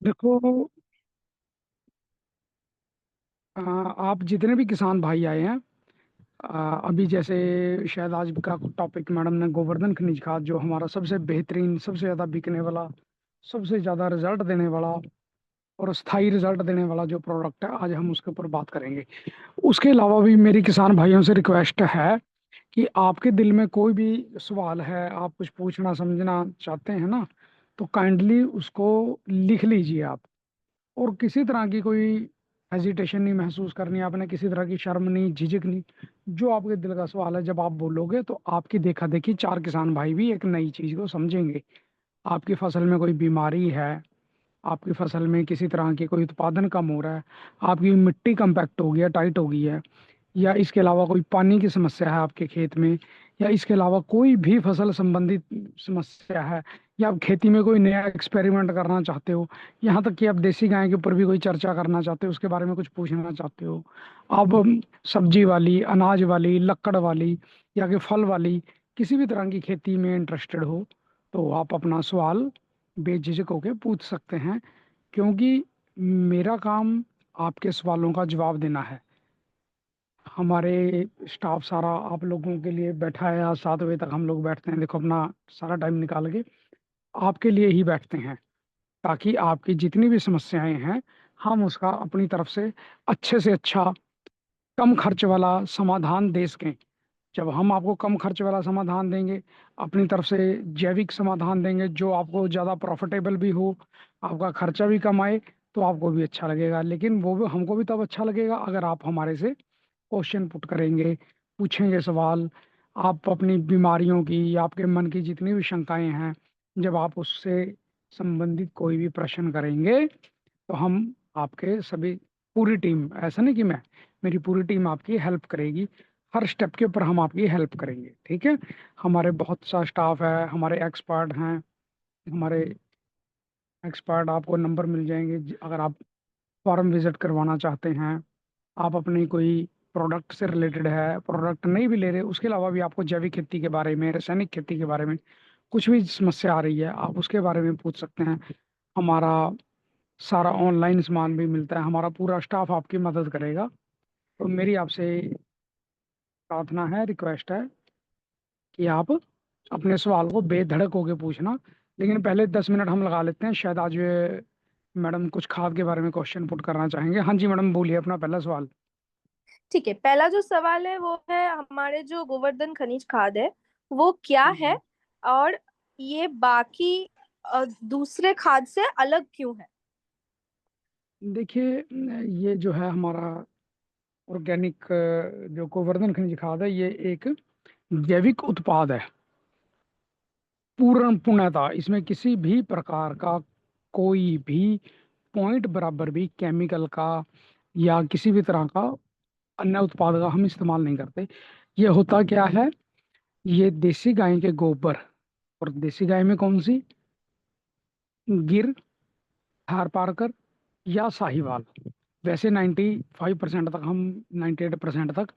देखो, आप जितने भी किसान भाई आए हैं, अभी जैसे शायद आज का टॉपिक मैडम ने गोवर्धन खनिज खाद, जो हमारा सबसे बेहतरीन, सबसे ज़्यादा बिकने वाला, सबसे ज़्यादा रिजल्ट देने वाला और स्थायी रिजल्ट देने वाला जो प्रोडक्ट है, आज हम उसके ऊपर बात करेंगे। उसके अलावा भी मेरी किसान भाइयों से रिक्वेस्ट है कि आपके दिल में कोई भी सवाल है, आप कुछ पूछना समझना चाहते हैं ना, तो काइंडली उसको लिख लीजिए आप। और किसी तरह की कोई हेजिटेशन नहीं महसूस करनी, आपने किसी तरह की शर्म नहीं, झिझक नहीं। जो आपके दिल का सवाल है, जब आप बोलोगे तो आपकी देखा देखी चार किसान भाई भी एक नई चीज को समझेंगे। आपकी फसल में कोई बीमारी है, आपकी फसल में किसी तरह की कोई उत्पादन कम हो रहा है, आपकी मिट्टी कम्पैक्ट हो गई है, टाइट हो गई है, या इसके अलावा कोई पानी की समस्या है आपके खेत में, या इसके अलावा कोई भी फसल संबंधित समस्या है, या आप खेती में कोई नया एक्सपेरिमेंट करना चाहते हो, यहाँ तक कि आप देसी गाय के ऊपर भी कोई चर्चा करना चाहते हो, उसके बारे में कुछ पूछना चाहते हो, आप सब्जी वाली, अनाज वाली, लक्कड़ वाली, या कि फल वाली किसी भी तरह की खेती में इंटरेस्टेड हो, तो आप अपना सवाल बेझिझक होकर पूछ सकते हैं। क्योंकि मेरा काम आपके सवालों का जवाब देना है। हमारे स्टाफ सारा आप लोगों के लिए बैठा है। आज 7 बजे तक हम लोग बैठते हैं, देखो अपना सारा टाइम निकाल के आपके लिए ही बैठते हैं, ताकि आपकी जितनी भी समस्याएं हैं, हम उसका अपनी तरफ से अच्छा, कम खर्च वाला समाधान दे सकें। जब हम आपको कम खर्च वाला समाधान देंगे, अपनी तरफ से जैविक समाधान देंगे जो आपको ज़्यादा प्रॉफिटेबल भी हो, आपका खर्चा भी कम आए, तो आपको भी अच्छा लगेगा। लेकिन वो भी हमको भी तब अच्छा लगेगा अगर आप हमारे से क्वेश्चन पुट करेंगे, पूछेंगे सवाल। आप अपनी बीमारियों की या आपके मन की जितनी भी शंकाएं हैं, जब आप उससे संबंधित कोई भी प्रश्न करेंगे, तो हम आपके सभी, पूरी टीम, ऐसा नहीं कि मैं, मेरी पूरी टीम आपकी हेल्प करेगी। हर स्टेप के ऊपर हम आपकी हेल्प करेंगे, ठीक है। हमारे बहुत सा स्टाफ है, हमारे एक्सपर्ट हैं। हमारे एक्सपर्ट आपको नंबर मिल जाएंगे अगर आप फॉर्म विजिट करवाना चाहते हैं। आप अपनी कोई प्रोडक्ट से रिलेटेड है, प्रोडक्ट नहीं भी ले रहे, उसके अलावा भी आपको जैविक खेती के बारे में, रासायनिक खेती के बारे में कुछ भी समस्या आ रही है, आप उसके बारे में पूछ सकते हैं। हमारा सारा ऑनलाइन सामान भी मिलता है, हमारा पूरा स्टाफ आपकी मदद करेगा। तो मेरी आपसे प्रार्थना है, रिक्वेस्ट है कि आप अपने सवाल को बेधड़क होके पूछना। लेकिन पहले 10 मिनट हम लगा लेते हैं, शायद आज ये मैडम कुछ खाद के बारे में क्वेश्चन पुट करना चाहेंगे। हाँ जी मैडम, बोलिए अपना पहला सवाल। ठीक है, पहला जो सवाल है वो है हमारे जो गोवर्धन खनिज खाद है वो क्या है, हम्म। और ये बाकी दूसरे खाद से अलग क्यों है। देखिए, ये जो है हमारा ऑर्गेनिक जो गोवर्धन खनिज खाद है, ये एक जैविक उत्पाद है। पूर्ण पूर्णतः इसमें किसी भी प्रकार का कोई भी पॉइंट बराबर भी केमिकल का या किसी भी तरह का अन्य उत्पाद का हम इस्तेमाल नहीं करते। ये होता क्या है, ये देसी गाय के गोबर, और देसी गाय में कौन सी, गिर, थारपारकर या साहिवाल। वैसे 95% तक हम, 98% तक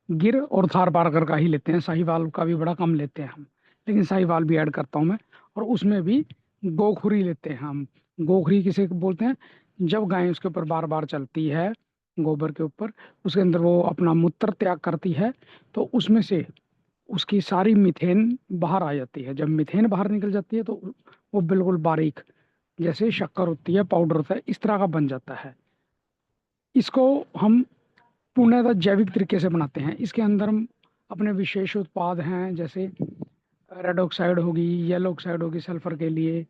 गिर और थारपारकर का ही लेते हैं, साहिवाल का भी बड़ा कम लेते हैं हम। लेकिन साहिवाल भी ऐड करता हूँ मैं। और उसमें भी गोखुरी लेते हैं हम। गोखुरी किसे बोलते हैं, जब गाय उसके ऊपर बार बार चलती है, गोबर के ऊपर, उसके अंदर वो अपना मूत्र त्याग करती है, तो उसमें से उसकी सारी मीथेन बाहर आ जाती है। जब मीथेन बाहर निकल जाती है, तो वो बिल्कुल बारीक, जैसे शक्कर होती है, पाउडर होता है, इस तरह का बन जाता है। इसको हम पूर्णतः जैविक तरीके से बनाते हैं। इसके अंदर हम अपने विशेष उत्पाद हैं, जैसे रेड ऑक्साइड होगी, येलो ऑक्साइड होगी सल्फर के लिए,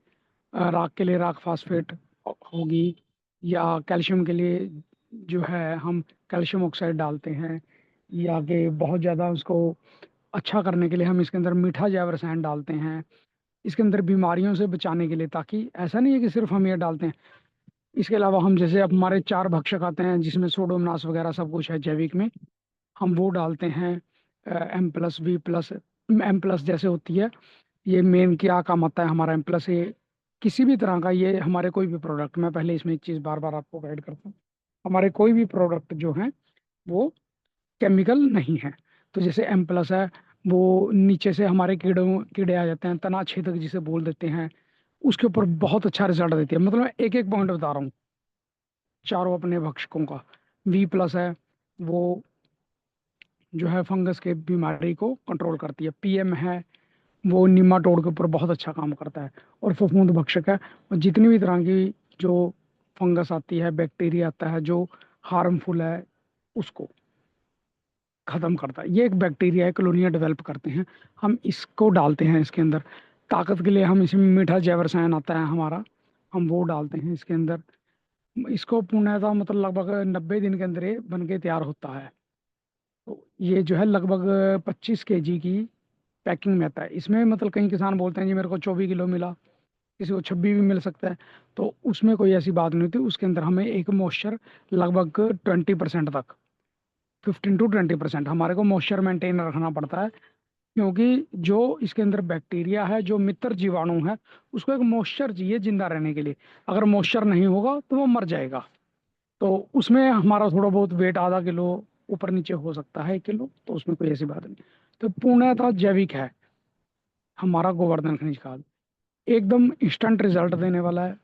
राख के लिए राख फास्फेट होगी, या कैल्शियम के लिए जो है हम कैल्शियम ऑक्साइड डालते हैं, या कि बहुत ज़्यादा उसको अच्छा करने के लिए हम इसके अंदर मीठा जैव रसायन डालते हैं। इसके अंदर बीमारियों से बचाने के लिए, ताकि ऐसा नहीं है कि सिर्फ हम ये डालते हैं। इसके अलावा हम जैसे अब हमारे चार भक्षक आते हैं जिसमें सोडोमनास वगैरह सब कुछ है जैविक में, हम वो डालते हैं। M+V+, M+ जैसे होती है, ये मेन क्या काम आता है हमारा M+। ये किसी भी तरह का, ये हमारे कोई भी प्रोडक्ट, मैं पहले इसमें एक चीज़ बार बार आपको गाइड करता हूँ, हमारे कोई भी प्रोडक्ट जो हैं वो केमिकल नहीं है। तो जैसे M+ है, वो नीचे से हमारे कीड़े आ जाते हैं, तना छेदक जिसे बोल देते हैं, उसके ऊपर बहुत अच्छा रिजल्ट देती है। मतलब मैं एक एक पॉइंट बता रहा हूँ चारों अपने भक्षकों का। V+ है, वो जो है फंगस के बीमारी को कंट्रोल करती है। PM है, वो निमाटोड के ऊपर बहुत अच्छा काम करता है और फफूंद भक्षक है। और जितनी भी तरह की जो फंगस आती है, बैक्टीरिया आता है जो हार्मफुल है, उसको खत्म करता है। ये एक बैक्टीरिया है, कॉलोनियाँ डेवलप करते हैं, हम इसको डालते हैं इसके अंदर। ताकत के लिए हम इसमें मीठा जैव रसायन आता है हमारा, हम वो डालते हैं इसके अंदर। इसको पूर्णतः मतलब लगभग 90 दिन के अंदर ये बन के तैयार होता है। तो ये जो है लगभग 25 kg की पैकिंग में आता है। इसमें मतलब कई किसान बोलते हैं जी मेरे को 24 किलो मिला, किसी को 26 भी मिल सकता है। तो उसमें कोई ऐसी बात नहीं होती। उसके अंदर हमें एक मॉइस्चर लगभग 20% तक, 15 to 20% हमारे को मॉइस्चर मेंटेन रखना पड़ता है। क्योंकि जो इसके अंदर बैक्टीरिया है, जो मित्र जीवाणु है, उसको एक मॉइस्चर चाहिए जिंदा रहने के लिए। अगर मॉइस्चर नहीं होगा तो वो मर जाएगा। तो उसमें हमारा थोड़ा बहुत वेट आधा किलो ऊपर नीचे हो सकता है, 1 किलो, तो उसमें कोई ऐसी बात नहीं। तो पूर्णतः जैविक है हमारा गोवर्धन खनिज खाद, एकदम इंस्टेंट रिजल्ट देने वाला है।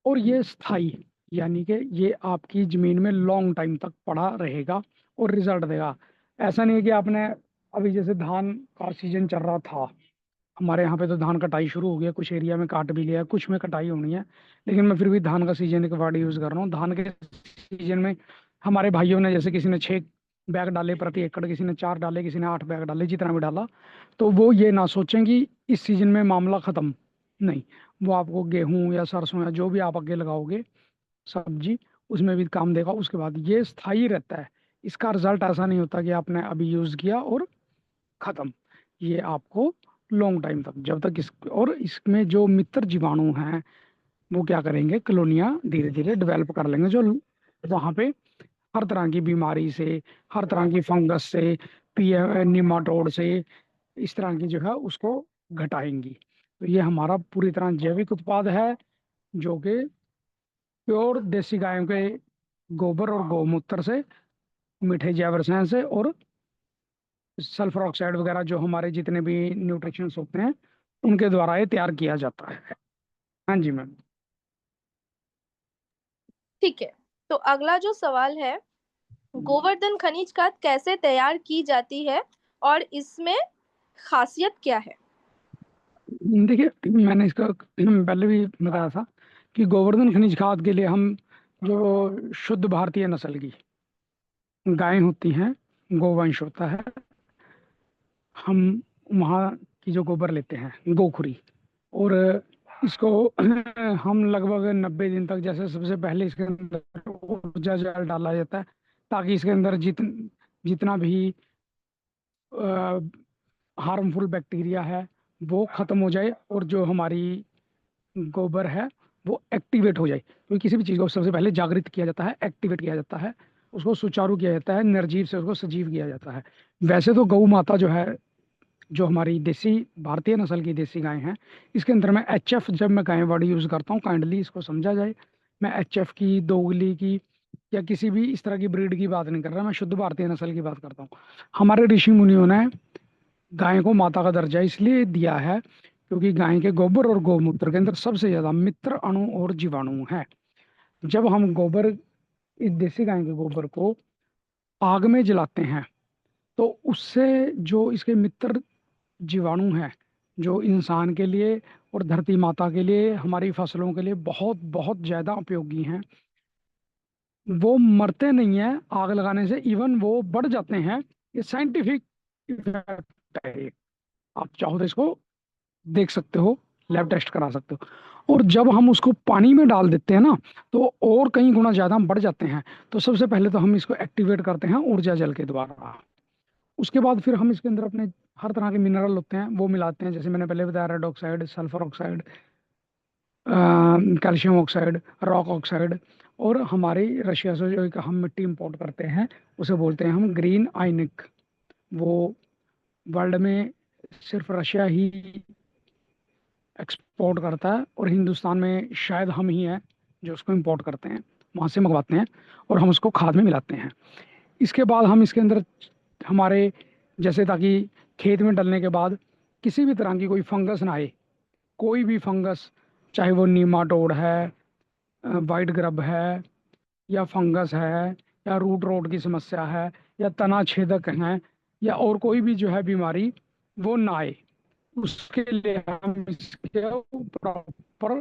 और ये स्थाई, यानी कि ये आपकी जमीन में लॉन्ग टाइम तक पड़ा रहेगा और रिजल्ट देगा। ऐसा नहीं है कि आपने अभी जैसे धान का सीजन चल रहा था, हमारे यहाँ पे तो धान कटाई शुरू हो गया, कुछ एरिया में काट भी लिया, कुछ में कटाई होनी है। लेकिन मैं फिर भी धान का सीजन के वर्ड यूज कर रहा हूँ। धान के सीजन में हमारे भाइयों ने, जैसे किसी ने 6 बैग डाले प्रति एकड़, किसी ने 4 डाले, किसी ने 8 बैग डाले, जितना भी डाला, तो वो ये ना सोचें कि इस सीजन में मामला खत्म। नहीं, वो आपको गेहूं या सरसों या जो भी आप आगे लगाओगे सब्जी, उसमें भी काम देगा। उसके बाद ये स्थायी रहता है। इसका रिजल्ट ऐसा नहीं होता कि आपने अभी यूज किया और खत्म। ये आपको लॉन्ग टाइम तक, जब तक इस, और इसमें जो मित्र जीवाणु हैं वो क्या करेंगे, कॉलोनियाँ धीरे धीरे डेवलप कर लेंगे, जो वहाँ पे हर तरह की बीमारी से, हर तरह की फंगस से, निमाटोड से, इस तरह की जो है उसको घटाएंगी। तो ये हमारा पूरी तरह जैविक उत्पाद है, जो कि प्योर देसी गायों के गोबर और गौमूत्र से, मीठे जैव रसायन से, और सल्फर ऑक्साइड वगैरह जो हमारे जितने भी न्यूट्रिशंस होते हैं उनके द्वारा ये तैयार किया जाता है। हाँ जी मैम। ठीक है। तो अगला जो सवाल है, गोवर्धन खनिज खाद कैसे तैयार की जाती है और इसमें खासियत क्या है? देखिए, मैंने इसका पहले भी बताया था कि गोवर्धन खनिज खाद के लिए हम जो शुद्ध भारतीय नस्ल की गायें होती हैं, गोवंश होता है, हम वहाँ की जो गोबर लेते हैं गोखुरी, और इसको हम लगभग 90 दिन तक, जैसे सबसे पहले इसके अंदर ऊर्जा जल डाला जाता है, ताकि इसके अंदर जितना भी हार्मफुल बैक्टीरिया है वो खत्म हो जाए, और जो हमारी गोबर है वो एक्टिवेट हो जाए। क्योंकि किसी भी चीज़ को सबसे पहले जागृत किया जाता है, एक्टिवेट किया जाता है, उसको सुचारू किया जाता है, निर्जीव से उसको सजीव किया जाता है। वैसे तो गौ माता जो है, जो हमारी देसी भारतीय नस्ल की देसी गाय हैं, इसके अंदर मैं HF, जब मैं गाय वर्ड यूज़ करता हूँ काइंडली इसको समझा जाए, मैं HF की, दोगली की, या किसी भी इस तरह की ब्रीड की बात नहीं कर रहा, मैं शुद्ध भारतीय नस्ल की बात करता हूँ। हमारे ऋषि मुनियों ने गाय को माता का दर्जा इसलिए दिया है क्योंकि गाय के गोबर और गौमूत्र के अंदर सबसे ज्यादा मित्र अणु और जीवाणु है। जब हम गोबर, इस देसी गाय के गोबर को आग में जलाते हैं, तो उससे जो इसके मित्र जीवाणु हैं, जो इंसान के लिए और धरती माता के लिए, हमारी फसलों के लिए बहुत बहुत ज्यादा उपयोगी हैं, वो मरते नहीं हैं आग लगाने से, इवन वो बढ़ जाते हैं। ये साइंटिफिक इफेक्ट है। आप चाहो तो इसको देख सकते हो, लैब टेस्ट करा सकते हो। और जब हम उसको पानी में डाल देते हैं ना, तो और कई गुना ज़्यादा हम बढ़ जाते हैं। तो सबसे पहले तो हम इसको एक्टिवेट करते हैं ऊर्जा जल के द्वारा। उसके बाद फिर हम इसके अंदर अपने हर तरह के मिनरल होते हैं वो मिलाते हैं, जैसे मैंने पहले बताया, red oxide, sulphur oxide, calcium oxide, rock oxide, और हमारी रशिया से जो एक हम मिट्टी इंपोर्ट करते हैं उसे बोलते हैं हम ग्रीन आयनिक। वो वर्ल्ड में सिर्फ रशिया ही एक्सपोर्ट करता है, और हिंदुस्तान में शायद हम ही हैं जो उसको इंपोर्ट करते हैं, वहाँ से मंगवाते हैं और हम उसको खाद में मिलाते हैं। इसके बाद हम इसके अंदर हमारे, जैसे ताकि खेत में डलने के बाद किसी भी तरह की कोई फंगस ना आए, कोई भी फंगस, चाहे वो नीमाटोड है, वाइट ग्रब है, या फंगस है, या रूट रोट की समस्या है, या तना छेदक है, या और कोई भी जो है बीमारी, वो ना आए, उसके लिए हम इसके प्रॉपर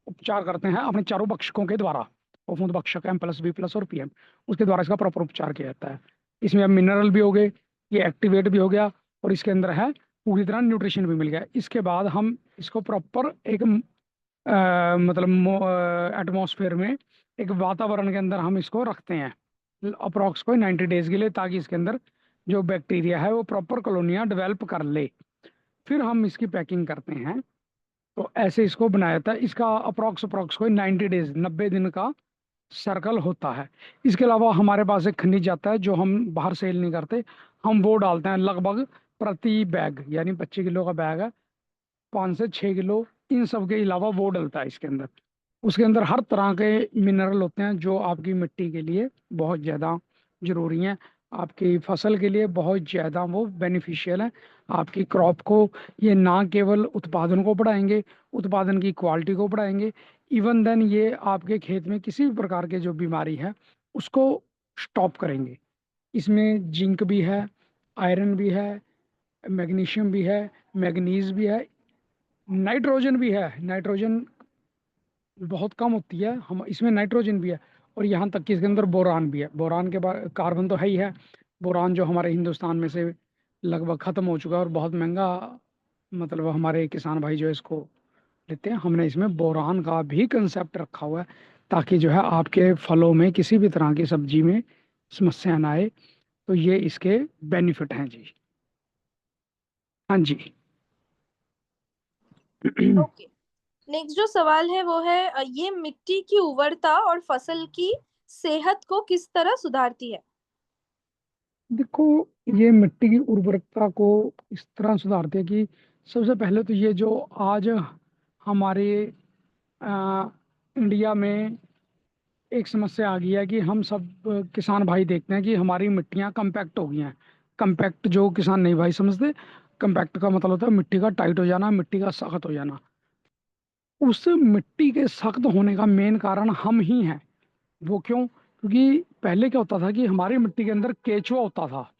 उपचार करते हैं अपने चारों भक्षकों के द्वारा। फफूंद भक्षक M+V+ और PM, उसके द्वारा इसका प्रॉपर उपचार किया जाता है। इसमें अब मिनरल भी हो गए, ये एक्टिवेट भी हो गया, और इसके अंदर है पूरी तरह न्यूट्रिशन भी मिल गया। इसके बाद हम इसको प्रॉपर एक मतलब एटमॉस्फेयर में, एक वातावरण के अंदर हम इसको रखते हैं अप्रॉक्स कोई 90 डेज के लिए, ताकि इसके अंदर जो बैक्टीरिया है वो प्रॉपर कॉलोनियाँ डेवलप कर ले। फिर हम इसकी पैकिंग करते हैं। तो ऐसे इसको बनाया जाता है। इसका अप्रॉक्स अप्रॉक्स कोई 90 डेज, 90 दिन का सर्कल होता है। इसके अलावा हमारे पास एक खनिज आता है जो हम बाहर सेल नहीं करते, हम वो डालते हैं लगभग प्रति बैग, यानी 25 किलो का बैग है, 5 से 6 किलो, इन सब के अलावा वो डलता है इसके अंदर। उसके अंदर हर तरह के मिनरल होते हैं जो आपकी मिट्टी के लिए बहुत ज़्यादा ज़रूरी हैं, आपकी फसल के लिए बहुत ज़्यादा वो बेनिफिशियल है। आपकी क्रॉप को ये ना केवल उत्पादन को बढ़ाएंगे, उत्पादन की क्वालिटी को बढ़ाएंगे, इवन देन ये आपके खेत में किसी भी प्रकार के जो बीमारी है उसको स्टॉप करेंगे। इसमें जिंक भी है, आयरन भी है, मैग्नीशियम भी है, मैग्नीज भी है, नाइट्रोजन भी है। नाइट्रोजन बहुत कम होती है, हम इसमें नाइट्रोजन भी है, और यहाँ तक कि इसके अंदर बोरान भी है। बोरान के बाद कार्बन तो है ही है, बोरान जो हमारे हिंदुस्तान में से लगभग ख़त्म हो चुका है और बहुत महंगा, मतलब हमारे किसान भाई जो है इसको लेते हैं। हमने इसमें बोरान का भी कंसेप्ट रखा हुआ है, ताकि जो है आपके फलों में किसी भी तरह की सब्जी में समस्या ना आए। तो ये इसके बेनिफिट हैं जी। हाँ जी। ओके, नेक्स्ट जो सवाल है वो है ये मिट्टी की उर्वरता और फसल की सेहत को किस तरह सुधारती है? देखो, ये मिट्टी की उर्वरकता को इस तरह सुधारते हैं कि सबसे पहले तो ये जो आज हमारे अ, इंडिया में एक समस्या आ गई है कि हम सब किसान भाई देखते हैं कि हमारी मिट्टियाँ कम्पैक्ट हो गई हैं। कम्पैक्ट जो किसान नहीं भाई समझते, कम्पैक्ट का मतलब होता है मिट्टी का टाइट हो जाना, मिट्टी का सख्त हो जाना। उस मिट्टी के सख्त होने का मेन कारण हम ही हैं। वो क्यों? क्योंकि पहले क्या होता था कि हमारी मिट्टी के अंदर केचुआ होता था,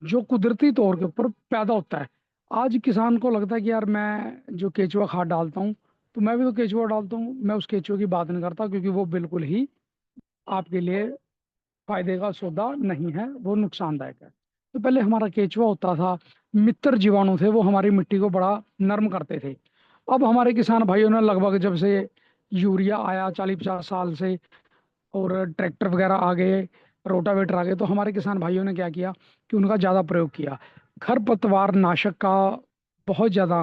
जो कुदरती तौर के ऊपर पैदा होता है। आज किसान को लगता है कि यार मैं जो केचुआ खाद डालता हूँ, तो मैं भी तो केचुआ डालता हूँ। मैं उस केचुआ की बात नहीं करता, क्योंकि वो बिल्कुल ही आपके लिए फायदे का सौदा नहीं है, वो नुकसानदायक है। तो पहले हमारा केचुआ होता था, मित्र जीवाणु थे, वो हमारी मिट्टी को बड़ा नर्म करते थे। अब हमारे किसान भाइयों ने लगभग जब से यूरिया आया 40-50 साल से, और ट्रैक्टर वगैरह आ गए, रोटावेटर आ गए, तो हमारे किसान भाइयों ने क्या किया कि उनका ज़्यादा प्रयोग किया। खरपतवार नाशक का बहुत ज़्यादा,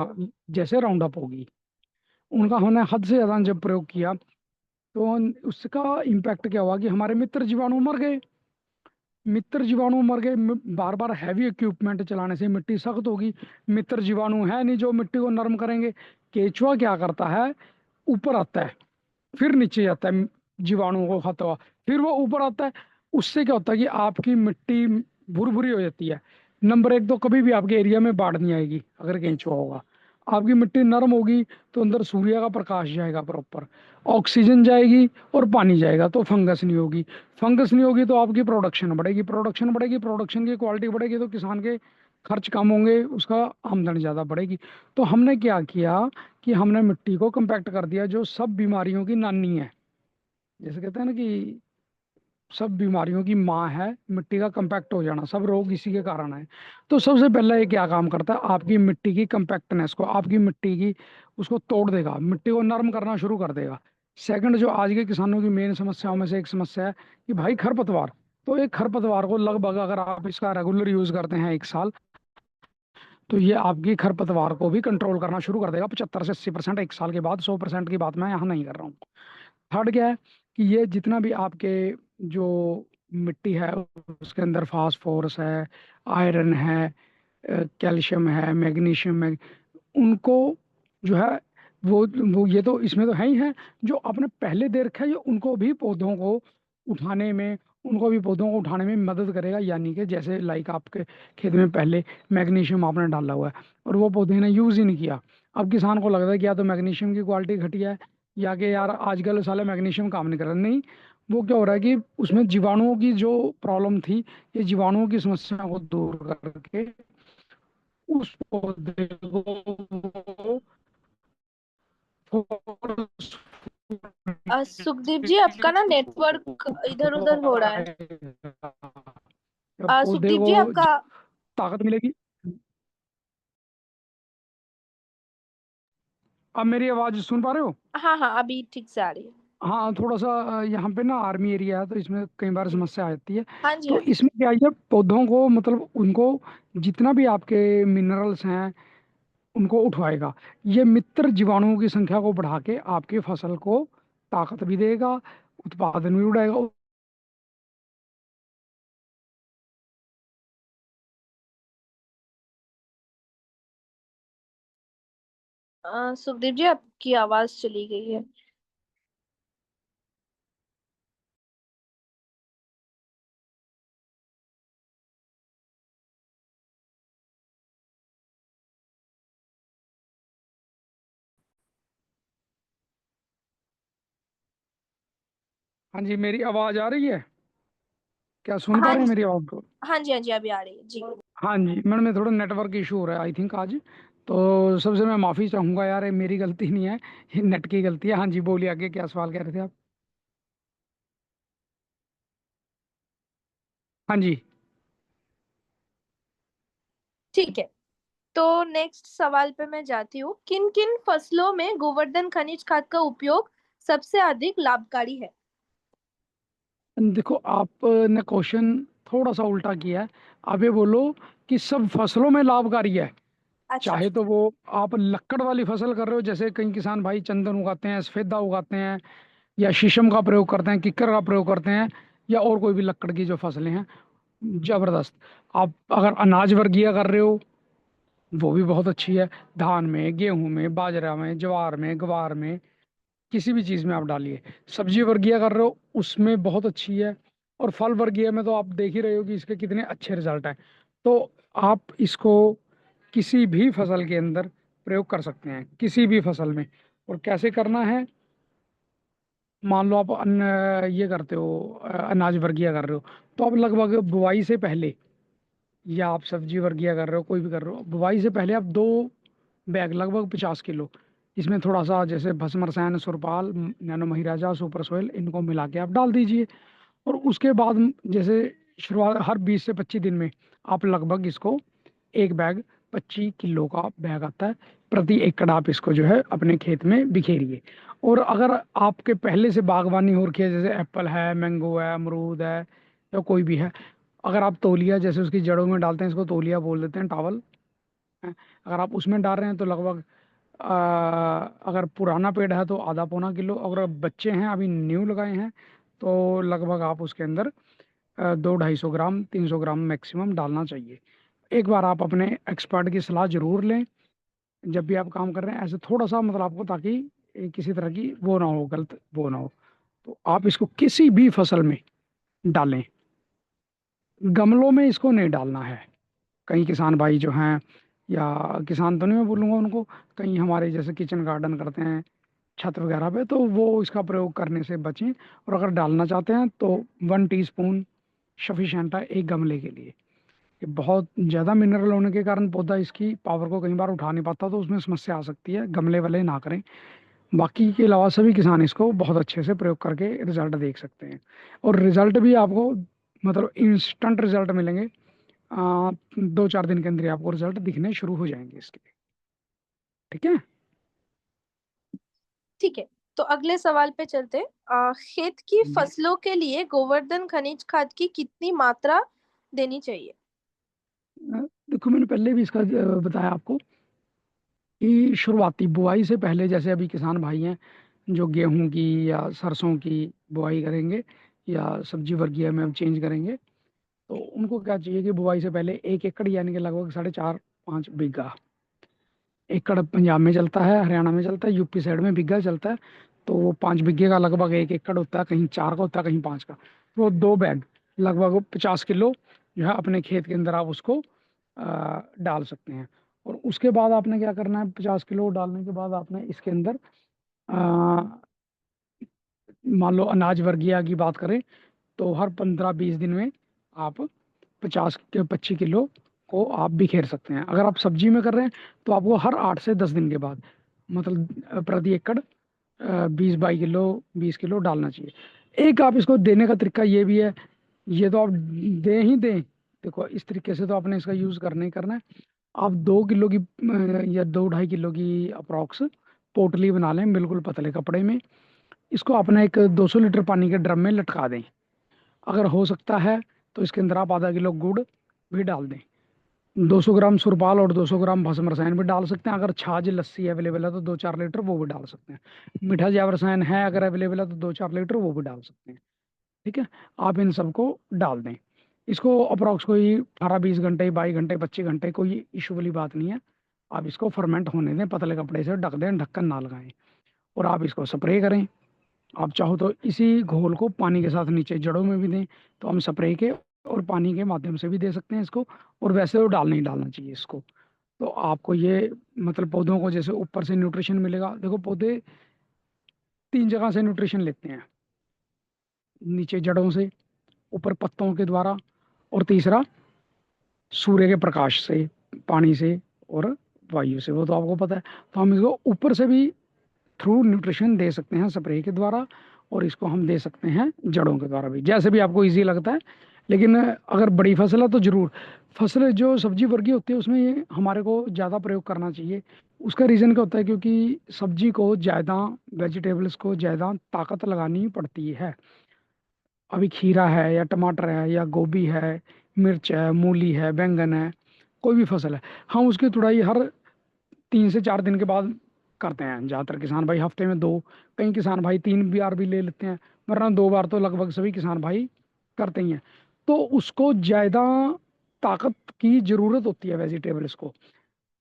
जैसे राउंड अप होगी, उनका हमने हद से ज़्यादा जब प्रयोग किया, तो उसका इम्पैक्ट क्या हुआ कि हमारे मित्र जीवाणु मर गए। मित्र जीवाणु मर गए। बार बार हैवी इक्विपमेंट चलाने से मिट्टी सख्त होगी, मित्र जीवाणु है नहीं जो मिट्टी को नरम करेंगे। केचुआ क्या करता है, ऊपर आता है, फिर नीचे जाता है, जीवाणुओं को खाता हुआ, फिर वो ऊपर आता है। उससे क्या होता है कि आपकी मिट्टी भुरभुरी हो जाती है। नंबर एक, तो कभी भी आपके एरिया में बाढ़ नहीं आएगी अगर केंचुआ होगा। आपकी मिट्टी नरम होगी तो अंदर सूर्य का प्रकाश जाएगा प्रॉपर, ऑक्सीजन जाएगी और पानी जाएगा, तो फंगस नहीं होगी। फंगस नहीं होगी तो आपकी प्रोडक्शन बढ़ेगी, प्रोडक्शन बढ़ेगी, प्रोडक्शन की क्वालिटी बढ़ेगी, तो किसान के खर्च कम होंगे, उसका आमदनी ज़्यादा बढ़ेगी। तो हमने क्या किया कि हमने मिट्टी को कंपैक्ट कर दिया, जो सब बीमारियों की नानी है। जैसे कहते हैं ना कि सब बीमारियों की माँ है मिट्टी का कंपैक्ट हो जाना, सब रोग इसी के कारण है। तो सबसे पहले ये क्या काम करता है, आपकी मिट्टी की कंपैक्टनेस को, आपकी मिट्टी की उसको तोड़ देगा, मिट्टी को नरम करना शुरू कर देगा। सेकंड, जो आज के किसानों की मेन समस्याओं में से एक समस्या है कि भाई खरपतवार। तो एक खरपतवार को लगभग अगर आप इसका रेगुलर यूज करते हैं 1 साल, तो ये आपकी खरपतवार को भी कंट्रोल करना शुरू कर देगा 75 से 80%। 1 साल के बाद 100% की बात मैं यहाँ नहीं कर रहा हूँ। थर्ड क्या है कि ये जितना भी आपके जो मिट्टी है उसके अंदर फास्फोरस है, आयरन है, कैल्शियम है, मैग्नीशियम है, उनको जो है वो ये तो इसमें तो है ही है। जो आपने पहले दे रखा है ये उनको भी पौधों को उठाने में, उनको भी पौधों को उठाने में मदद करेगा। यानी कि जैसे लाइक आपके खेत में पहले मैग्नीशियम आपने डाला हुआ है और वो पौधे ने यूज़ ही नहीं किया, अब किसान को लगता है कि या तो मैग्नीशियम की क्वालिटी घटिया है, या कि यार आजकल साले मैग्नीशियम काम नहीं कर रहा। नहीं, वो क्या हो रहा है कि उसमें जीवाणुओं की जो प्रॉब्लम थी, ये जीवाणुओं की समस्या को दूर करके उस पौधे को सुखदीप जी, आपका ना नेटवर्क इधर उधर हो रहा है। पौधे सुखदीप को जी आपका। ताकत मिलेगी। अब मेरी आवाज सुन पा रहे हो? हाँ हाँ, अभी ठीक से आ रही है। हाँ, थोड़ा सा यहाँ पे ना आर्मी एरिया है, तो इसमें कई बार समस्या आती है। हाँ जी तो हाँ जी। इसमें क्या है, पौधों को मतलब उनको जितना भी आपके मिनरल्स हैं उनको उठवाएगा। ये मित्र जीवाणुओं की संख्या को बढ़ा के आपके फसल को ताकत भी देगा, उत्पादन भी बढ़ाएगा। सुखदीप जी, आपकी आवाज चली गई है। हाँ जी, मेरी आवाज आ रही है? क्या सुन पा हाँ रहे हैं जी मेरी आवाज को? हाँ जी हाँ जी, अभी आ रही है जी। हाँ जी मैडम, में थोड़ा नेटवर्क इशू हो रहा है आई थिंक आज। तो सबसे मैं माफ़ी चाहूँगा यार, ये मेरी गलती नहीं है, ये नेट की गलती है। हाँ जी, बोलिए आगे, क्या सवाल कह रहे थे आप? हाँ जी। ठीक है, तो नेक्स्ट सवाल पे मैं जाती हूँ। किन किन फसलों में गोवर्धन खनिज खाद का उपयोग सबसे अधिक लाभकारी है? देखो, आपने क्वेश्चन थोड़ा सा उल्टा किया है। आप ये बोलो कि सब फसलों में लाभकारी है। अच्छा। चाहे तो वो आप लक्कड़ वाली फसल कर रहे हो, जैसे कई किसान भाई चंदन उगाते हैं, सफेदा उगाते हैं, या शीशम का प्रयोग करते हैं, किक्कर का प्रयोग करते हैं, या और कोई भी लक्कड़ की जो फसलें हैं, जबरदस्त। आप अगर अनाज वर्गीय कर रहे हो, वो भी बहुत अच्छी है। धान में, गेहूं में, बाजरा में, ज्वार में, ग्वार में, किसी भी चीज़ में आप डालिए। सब्जी वर्गीय कर रहे हो, उसमें बहुत अच्छी है। और फल वर्गीय में तो आप देख ही रहे हो कि इसके कितने अच्छे रिजल्ट हैं। तो आप इसको किसी भी फसल के अंदर प्रयोग कर सकते हैं, किसी भी फसल में। और कैसे करना है, मान लो आप अन्न ये करते हो, अनाज वर्गीय कर रहे हो, तो आप लगभग बुआई से पहले, या आप सब्जी वर्गीय कर रहे हो, कोई भी कर रहे हो, बुआई से पहले आप 2 बैग लगभग 50 किलो, इसमें थोड़ा सा जैसे भस्म रसायन, सुरपाल, नैनो महिराजा, सुपर सोयल, इनको मिला के आप डाल दीजिए। और उसके बाद जैसे शुरुआत हर 20 से 25 दिन में आप लगभग इसको 1 बैग, 25 किलो का बैग आता है, प्रति एकड़ आप इसको जो है अपने खेत में बिखेरिए। और अगर आपके पहले से बागवानी हो रखी है, जैसे एप्पल है, मैंगो है, अमरूद है, या कोई भी है, अगर आप तौलिया जैसे उसकी जड़ों में डालते हैं, इसको तौलिया बोल देते हैं, टावल है, अगर आप उसमें डाल रहे हैं तो लगभग अगर पुराना पेड़ है तो आधा पौना किलो, अगर बच्चे हैं अभी न्यू लगाए हैं तो लगभग आप उसके अंदर 200-250 ग्राम, 300 ग्राम मैक्सिमम डालना चाहिए। एक बार आप अपने एक्सपर्ट की सलाह जरूर लें जब भी आप काम कर रहे हैं, ऐसे थोड़ा सा मतलब आपको, ताकि किसी तरह की वो ना हो, गलत वो ना हो। तो आप इसको किसी भी फसल में डालें, गमलों में इसको नहीं डालना है। कई किसान भाई जो हैं, या किसान तो नहीं मैं बोलूँगा उनको, कहीं हमारे जैसे किचन गार्डन करते हैं छत वगैरह पे, तो वो इसका प्रयोग करने से बचें। और अगर डालना चाहते हैं तो 1 टीस्पून सफिशेंट है एक गमले के लिए। ये बहुत ज़्यादा मिनरल होने के कारण पौधा इसकी पावर को कई बार उठा नहीं पाता, तो उसमें समस्या आ सकती है, गमले वाले ना करें। बाकी के अलावा सभी किसान इसको बहुत अच्छे से प्रयोग करके रिजल्ट देख सकते हैं। और रिजल्ट भी आपको मतलब इंस्टेंट रिजल्ट मिलेंगे। 2-4 दिन के अंदर ही आपको रिजल्ट दिखने शुरू हो जाएंगे इसके। ठीक है। ठीक है, तो अगले सवाल पे चलते हैं। खेत की फसलों के लिए गोवर्धन खनिज खाद की कितनी मात्रा देनी चाहिए? देखो, मैंने पहले भी इसका बताया आपको कि शुरुआती बुआई से पहले, जैसे अभी किसान भाई हैं जो गेहूं की या सरसों की बुआई करेंगे, या सब्जी वर्गीय में अब चेंज करेंगे, तो उनको क्या चाहिए कि बुआई से पहले 1 एकड़ यानी कि लगभग 4.5-5 बीघा, एकड़ पंजाब में चलता है, हरियाणा में चलता है, यूपी साइड में बीघा चलता है, तो वो 5 बीघे का लगभग 1 एकड़ होता है, कहीं 4 का होता है, कहीं 5 का। वो 2 बैग लगभग 50 किलो जो है अपने खेत के अंदर आप उसको डाल सकते हैं। और उसके बाद आपने क्या करना है, 50 किलो डालने के बाद आपने इसके अंदर मान लो अनाज वर्गीय की बात करें तो हर 15-20 दिन में आप 25 किलो को आप बिखेर सकते हैं। अगर आप सब्जी में कर रहे हैं तो आपको हर 8 से 10 दिन के बाद, मतलब प्रति एकड़ 20-22 किलो, 20 किलो डालना चाहिए। एक आप इसको देने का तरीका ये भी है, ये तो आप दे ही दें, देखो इस तरीके से तो आपने इसका यूज़ करना ही करना है। आप 2 किलो की या 2-2.5 किलो की अप्रॉक्स पोटली बना लें बिल्कुल पतले कपड़े में। इसको अपने एक 200 लीटर पानी के ड्रम में लटका दें। अगर हो सकता है तो इसके अंदर आप आधा किलो गुड़ भी डाल दें। 200 ग्राम सुरपाल और 200 ग्राम भस्म रसायन भी डाल सकते हैं। अगर छाछ लस्सी अवेलेबल है तो 2-4 लीटर वो भी डाल सकते हैं। मीठा जैव रसायन है अगर अवेलेबल है तो 2-4 लीटर वो भी डाल सकते हैं। ठीक है, आप इन सबको डाल दें। इसको अप्रॉक्स कोई 18-20 घंटे, 22 घंटे, 25 घंटे, कोई इशू वाली बात नहीं है। आप इसको फर्मेंट होने दें, पतले कपड़े से ढक दें, ढक्कन ना लगाएं, और आप इसको स्प्रे करें। आप चाहो तो इसी घोल को पानी के साथ नीचे जड़ों में भी दें, तो हम स्प्रे के और पानी के माध्यम से भी दे सकते हैं इसको। और वैसे तो डाल नहीं डालना चाहिए इसको। तो आपको ये मतलब पौधों को जैसे ऊपर से न्यूट्रिशन मिलेगा, देखो पौधे 3 जगह से न्यूट्रिशन लेते हैं, नीचे जड़ों से, ऊपर पत्तों के द्वारा, और तीसरा सूर्य के प्रकाश से, पानी से और वायु से, वो तो आपको पता है। तो हम इसको ऊपर से भी थ्रू न्यूट्रिशन दे सकते हैं स्प्रे के द्वारा, और इसको हम दे सकते हैं जड़ों के द्वारा भी, जैसे भी आपको इजी लगता है। लेकिन अगर बड़ी फसल है तो ज़रूर, फसल जो सब्जी वर्गीय होती है उसमें ये हमारे को ज़्यादा प्रयोग करना चाहिए। उसका रीज़न क्या होता है, क्योंकि सब्जी को ज़्यादा, वेजिटेबल्स को ज़्यादा ताकत लगानी पड़ती है। अभी खीरा है या टमाटर है या गोभी है, मिर्च है, मूली है, बैंगन है, कोई भी फसल है, हम उसकी तुड़ाई हर 3 से 4 दिन के बाद करते हैं। ज़्यादातर किसान भाई हफ्ते में 2, कई किसान भाई 3 बार भी ले लेते हैं, वरना 2 बार तो लगभग सभी किसान भाई करते ही हैं। तो उसको ज़्यादा ताकत की ज़रूरत होती है वेजिटेबल्स को।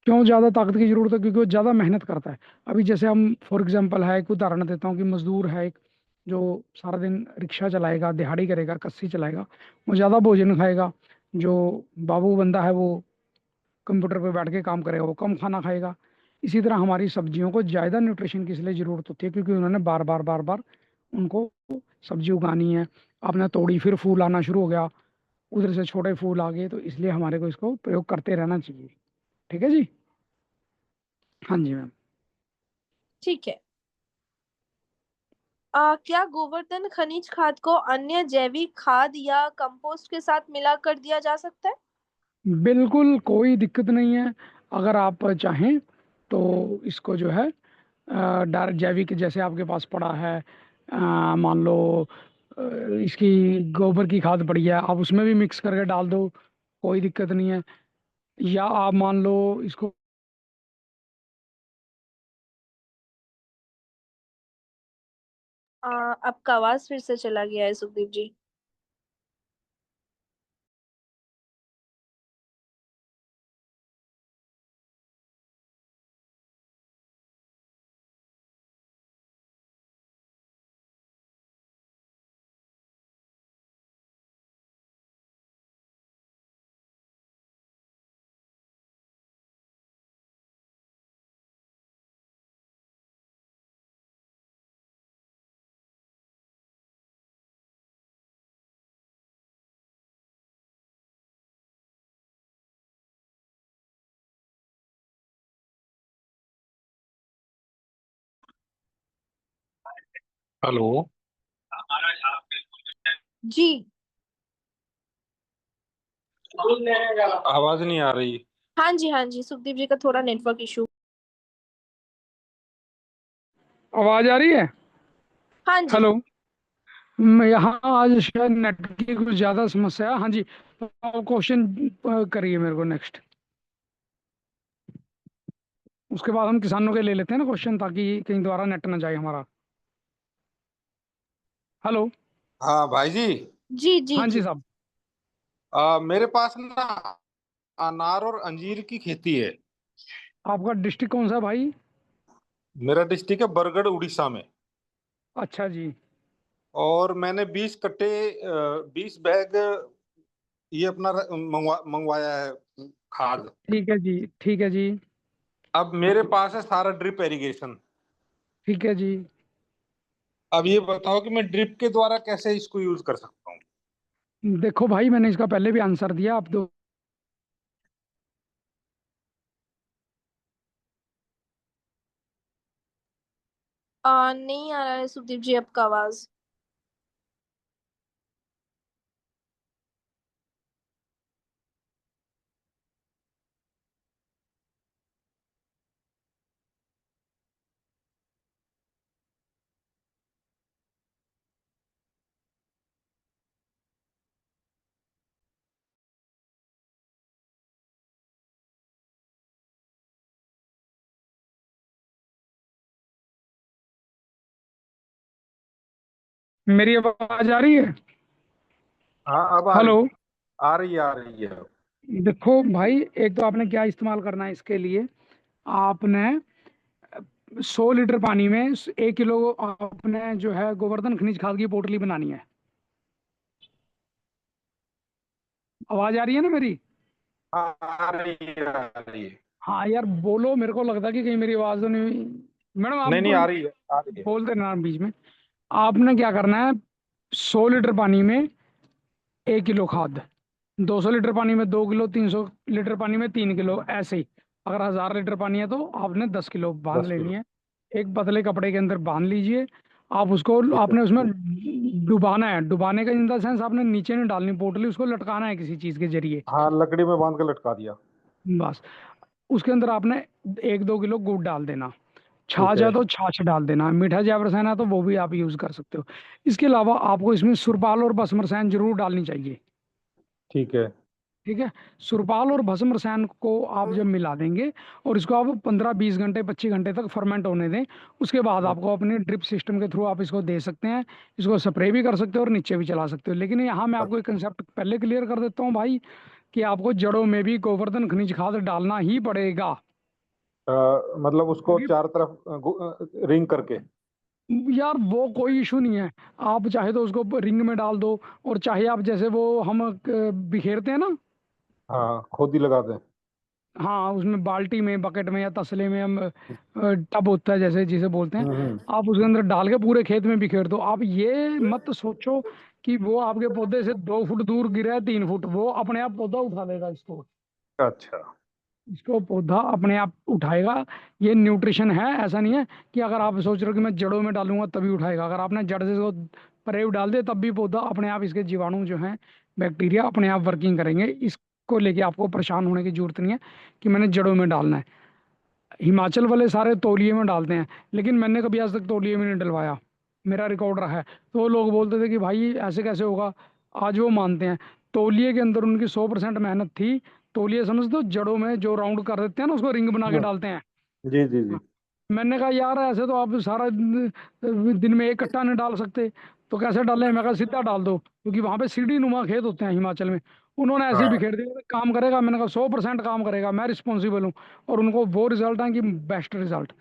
क्यों ज़्यादा ताकत की ज़रूरत है, क्योंकि वो ज़्यादा मेहनत करता है। अभी जैसे हम फॉर एग्जांपल है, एक उदाहरण देता हूँ कि मजदूर है एक, जो सारा दिन रिक्शा चलाएगा, दिहाड़ी करेगा, कस्सी चलाएगा, वो ज़्यादा भोजन खाएगा। जो बाबू बंदा है वो कंप्यूटर पे बैठ के काम करेगा, वो कम खाना खाएगा। इसी तरह हमारी सब्जियों को ज़्यादा न्यूट्रिशन की इसलिए ज़रूरत होती है, क्योंकि उन्होंने बार बार बार बार उनको सब्जी उगानी है। आपने तोड़ी, फिर फूल आना शुरू हो गया, उधर से छोटे फूल आ गए, तो इसलिए हमारे को इसको प्रयोग करते रहना चाहिए। ठीक है जी। हाँ जी मैम। ठीक है। क्या गोवर्धन खनिज खाद को अन्य जैविक खाद या कंपोस्ट के साथ मिलाकर दिया जा सकता है? बिल्कुल कोई दिक्कत नहीं है। अगर आप चाहें तो इसको जो है डायरेक्ट जैविक, जैसे आपके पास पड़ा है, मान लो अ, इसकी गोबर की खाद पड़ी है, आप उसमें भी मिक्स करके डाल दो, कोई दिक्कत नहीं है। या आप मान लो इसको, आपका आवाज फिर से चला गया है सुखदीप जी। हेलो। जी। आवाज नहीं आ रही। हाँ जी, हाँ जी, सुखदीप जी का थोड़ा नेटवर्क इशू। आवाज़ आ रही है? हाँ जी। हेलो। यहाँ आज शायद नेट की कुछ ज़्यादा समस्या है। हाँ जी, तो क्वेश्चन करिए मेरे को नेक्स्ट। उसके बाद हम किसानों के ले लेते हैं ना क्वेश्चन, ताकि कहीं दोबारा नेट ना जाए हमारा। हेलो। हाँ भाई जी। जी जी हाँ जी जी। साहब। मेरे पास ना अनार और अंजीर की खेती है। आपका डिस्ट्रिक्ट कौन सा है भाई? मेरा डिस्ट्रिक्ट है बरगढ़, उड़ीसा में। अच्छा जी। और मैंने 20 कट्टे, 20 बैग ये अपना मंगवाया है खाद। ठीक है जी, ठीक है जी, अब मेरे पास है सारा ड्रिप इरिगेशन। ठीक है जी। अब ये बताओ कि मैं ड्रिप के द्वारा कैसे इसको यूज कर सकता हूँ। देखो भाई, मैंने इसका पहले भी आंसर दिया, आप दो। नहीं आ रहा है सुदीप जी आपका आवाज। मेरी आवाज आ रही है? हाँ अब हेलो। आ रही है, आ रही है। देखो भाई, एक तो आपने क्या इस्तेमाल करना है इसके लिए। आपने 100 लीटर पानी में 1 किलो आपने जो है गोवर्धन खनिज खाद की पोटली बनानी है। आवाज आ रही है ना मेरी? हाँ आ रही है, आ रही है। हाँ यार, बोलो, मेरे को लगता है कि कहीं मेरी आवाज तो नहीं। मैडम आप नहीं नहीं, आ रही है, आ रही है। बोल देना बीच में। आपने क्या करना है, 100 लीटर पानी में 1 किलो खाद, 200 लीटर पानी में 2 किलो, 300 लीटर पानी में 3 किलो, ऐसे ही। अगर 1000 लीटर पानी है तो आपने 10 किलो बांध 10 किलो। लेनी है। एक पतले कपड़े के अंदर बांध लीजिए। आप उसको, ठीक है। आपने उसमें डुबाना है। डुबाने का इन द सेंस, आपने नीचे नहीं डालनी पोटली, उसको लटकाना है किसी चीज के जरिए। हाँ, लकड़ी में बांध के लटका दिया। बस। उसके अंदर आपने 1-2 किलो गुड़ डाल देना। ठीक छाछ है। है तो छाछ डाल देना। मीठा जैवरसन है तो वो भी आप यूज कर सकते हो। इसके अलावा आपको इसमें सुरपाल और भस्म रसायन जरूर डालनी चाहिए। ठीक है। ठीक है। सुरपाल और भस्म रसायन को आप जब मिला देंगे और इसको आप 15-20 घंटे 25 घंटे तक फर्मेंट होने दें, उसके बाद आपको अपने ड्रिप सिस्टम के थ्रू आप इसको दे सकते हैं। इसको स्प्रे भी कर सकते हो और नीचे भी चला सकते हो। लेकिन यहाँ मैं आपको एक अच्छा। कंसेप्ट पहले क्लियर कर देता हूँ भाई, कि आपको जड़ों में भी गोवर्धन खनिज खाद डालना ही पड़ेगा। मतलब उसको क्योंकि चार तरफ रिंग करके। यार वो कोई इशू नहीं है। आप चाहे तो उसको रिंग में डाल दो, और चाहे आप जैसे वो हम बिखेरते हैं ना, हाँ, खोदी लगा दें। हाँ, उसमें बाल्टी में, बकेट में या तसले में हम टब होता है जैसे जिसे बोलते हैं, हम्म। आप उसके अंदर डाल के पूरे खेत में बिखेर दो। आप ये मत सोचो कि वो आपके पौधे से 2 फुट दूर गिरा है, 3 फुट, वो अपने आप पौधा उठा लेगा इसको। अच्छा। इसको पौधा अपने आप उठाएगा। ये न्यूट्रिशन है, ऐसा नहीं है कि अगर आप सोच रहे हो कि मैं जड़ों में डालूंगा तभी उठाएगा। अगर आपने जड़ से इसको परेव डाल दे तब भी पौधा अपने आप, इसके जीवाणु जो हैं, बैक्टीरिया अपने आप वर्किंग करेंगे। इसको लेके आपको परेशान होने की जरूरत नहीं है कि मैंने जड़ों में डालना है। हिमाचल वाले सारे तौलिए में डालते हैं, लेकिन मैंने कभी आज तक तौलिए में नहीं डलवाया। मेरा रिकॉर्ड रहा है। तो वो लोग बोलते थे कि भाई ऐसे कैसे होगा। आज वो मानते हैं। तौलिए के अंदर उनकी 100% मेहनत थी। तौलिए समझते हो, जड़ों में जो राउंड कर देते हैं ना, उसको रिंग बना के हम्म, डालते हैं। जी जी जी। हाँ। मैंने कहा यार, ऐसे तो आप सारा दिन में एक कट्टा नहीं डाल सकते, तो कैसे डालें? मैं कहा सीधा डाल दो, क्योंकि वहां पे सीढ़ी नुमा खेत होते हैं हिमाचल में। उन्होंने ऐसे ही हाँ। बिखेर दिया। काम करेगा? मैंने कहा 100% काम करेगा, मैं रिस्पॉन्सिबल हूँ। और उनको वो रिजल्ट है कि बेस्ट रिजल्ट।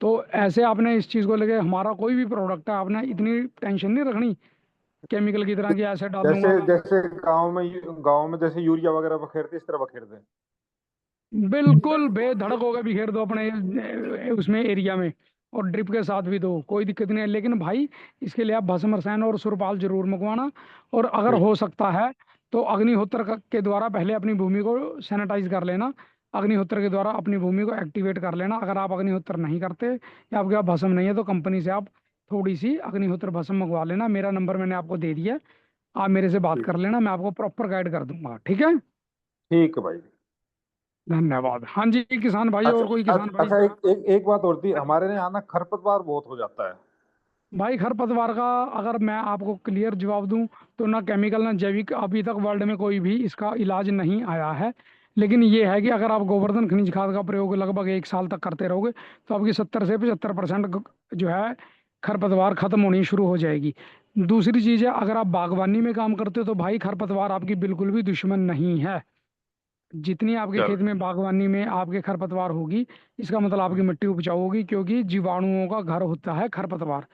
तो ऐसे आपने इस चीज़ को लेके, हमारा कोई भी प्रोडक्ट है, आपने इतनी टेंशन नहीं रखनी केमिकल की तरह, कि ऐसे डाल जैसे दूंगा मैं। जैसे गांव में जैसे यूरिया वगैरह बखेरते, इस तरह बखेर दें। बिल्कुल बेधड़क होकर बिखेर दो अपने उसमें एरिया में। और ड्रिप के साथ भी दो, कोई दिक्कत नहीं है। लेकिन भाई, इसके लिए आप भस्म रसायन और सुरपाल जरूर मंगवाना। और अगर ठीक। हो सकता है तो अग्निहोत्र के द्वारा पहले अपनी भूमि को सैनिटाइज कर लेना। अग्निहोत्र के द्वारा अपनी भूमि को एक्टिवेट कर लेना। अगर आप अग्निहोत्र नहीं करते या आपके पास भस्म नहीं है, तो कंपनी से आप थोड़ी सी अग्निहोत्र भस्म मंगवा लेना। मेरा नंबर मैंने आपको दे दिया है। आप मेरे से बात ठीक। कर लेना, मैं आपको प्रॉपर गाइड कर दूंगा। ठीक है। ठीक है भाई। धन्यवाद। हाँ जी, किसान भाई, अच्छा। और कोई किसान भाई? अच्छा, एक बात और थी, हमारे यहाँ ना खरपतवार बहुत हो जाता है। भाई, खरपतवार का अगर मैं आपको क्लियर जवाब दूं, तो ना केमिकल ना जैविक अभी तक वर्ल्ड में कोई भी इसका इलाज नहीं आया है। लेकिन ये है कि अगर आप गोवर्धन खनिज खाद का प्रयोग लगभग 1 साल तक करते रहोगे, तो आपकी 70 से 75% जो है खरपतवार खत्म होनी शुरू हो जाएगी। दूसरी चीज़ है, अगर आप बागवानी में काम करते हो तो भाई खरपतवार आपकी बिल्कुल भी दुश्मन नहीं है। जितनी आपके चल। खेत में बागवानी में आपके खरपतवार होगी, इसका मतलब आपकी मिट्टी उपजाऊ होगी, क्योंकि जीवाणुओं का घर होता है खरपतवार।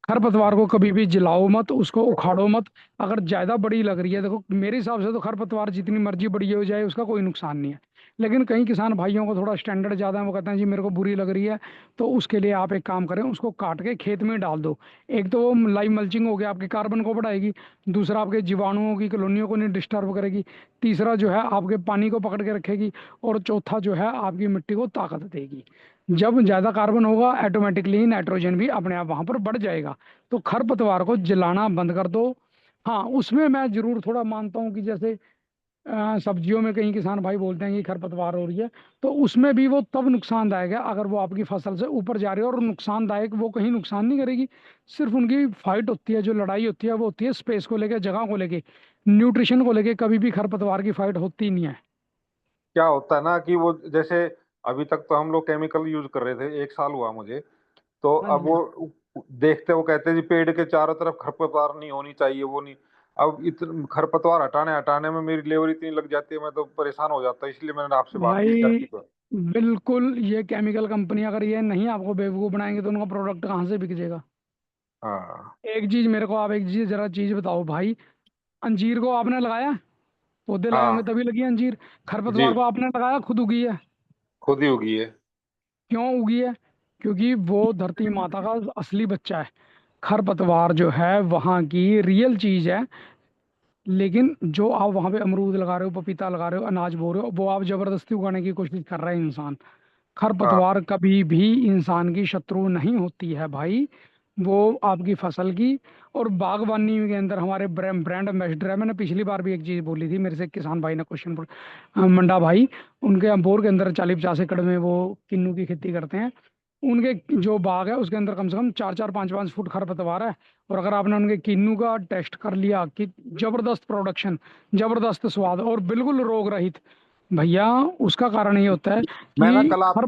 खरपतवार को कभी भी जलाओ मत, उसको उखाड़ो मत। अगर ज़्यादा बड़ी लग रही है, देखो मेरे हिसाब से तो खरपतवार जितनी मर्जी बड़ी हो जाए उसका कोई नुकसान नहीं है। लेकिन कई किसान भाइयों को थोड़ा स्टैंडर्ड ज़्यादा है, वो कहते हैं जी मेरे को बुरी लग रही है, तो उसके लिए आप एक काम करें, उसको काट के खेत में डाल दो। एक तो वो लाइव मल्चिंग हो गया, आपके कार्बन को बढ़ाएगी। दूसरा आपके जीवाणुओं की कॉलोनियों को नहीं डिस्टर्ब करेगी। तीसरा जो है आपके पानी को पकड़ के रखेगी। और चौथा जो है आपकी मिट्टी को ताकत देगी। जब ज़्यादा कार्बन होगा ऑटोमेटिकली नाइट्रोजन भी अपने आप वहाँ पर बढ़ जाएगा। तो खरपतवार को जलाना बंद कर दो। हाँ, उसमें मैं जरूर थोड़ा मानता हूँ कि जैसे सब्जियों में कई किसान भाई बोलते हैं कि खरपतवार हो रही है, तो उसमें भी वो तब नुकसानदायक है अगर वो आपकी फसल से ऊपर जा रही है। और नुकसानदायक वो कहीं नुकसान नहीं करेगी। सिर्फ उनकी फाइट होती है, जो लड़ाई होती है वो होती है स्पेस को लेके, जगह को लेके, न्यूट्रिशन को लेके। कभी भी खरपतवार की फाइट होती नहीं है। क्या होता है ना कि वो जैसे अभी तक तो हम लोग केमिकल यूज कर रहे थे, 1 साल हुआ मुझे। तो हाँ अब जी। वो देखते, वो कहते हैं जी पेड़ के चारों तरफ खरपतवार नहीं होनी चाहिए, वो नहीं। अब इतने खरपतवार हटाने हटाने में मेरी लेबर इतनी लग जाती है, मैं तो परेशान हो जाता है, इसलिए मैंने आपसे बात की भाई करनी को। बिल्कुल, ये केमिकल कंपनी अगर ये नहीं आपको बेवकूफ़ बनाएंगे तो उनका प्रोडक्ट कहाँ से बिक जाएगा। हाँ एक चीज मेरे को, आप एक चीज जरा चीज बताओ भाई। अंजीर को आपने लगाया, पौधे लाए होंगे हाँ तभी लगी है अंजीर। जी, खरपतवार को आपने लगाया, खुद उगी है। खुद ही होगी है। क्यों उगी है? क्योंकि वो धरती माता का असली बच्चा है। खरपतवार जो है वहाँ की रियल चीज है। लेकिन जो आप वहाँ पे अमरूद लगा रहे हो, पपीता लगा रहे हो, अनाज बो रहे हो, वो आप जबरदस्ती उगाने की कोशिश कर रहे हैं इंसान। हाँ खरपतवार कभी भी इंसान की शत्रु नहीं होती है भाई। वो आपकी फसल की। और बागवानी के अंदर हमारे ब्रांड एम्बेसडर है। मैंने पिछली बार भी एक चीज़ बोली थी, मेरे से एक किसान भाई ने क्वेश्चन मंडा भाई। उनके अम्बोर के अंदर 40-50 एकड़ में वो किन्नू की खेती करते हैं। उनके जो बाग है उसके अंदर कम से कम 4-4 5-5 फुट खरपतवार है। और अगर आपने उनके किन्नू का टेस्ट कर लिया कि जबरदस्त प्रोडक्शन, जबरदस्त स्वाद और बिल्कुल रोग रहित, भैया उसका कारण ये होता है मैं ना कि कल आप खर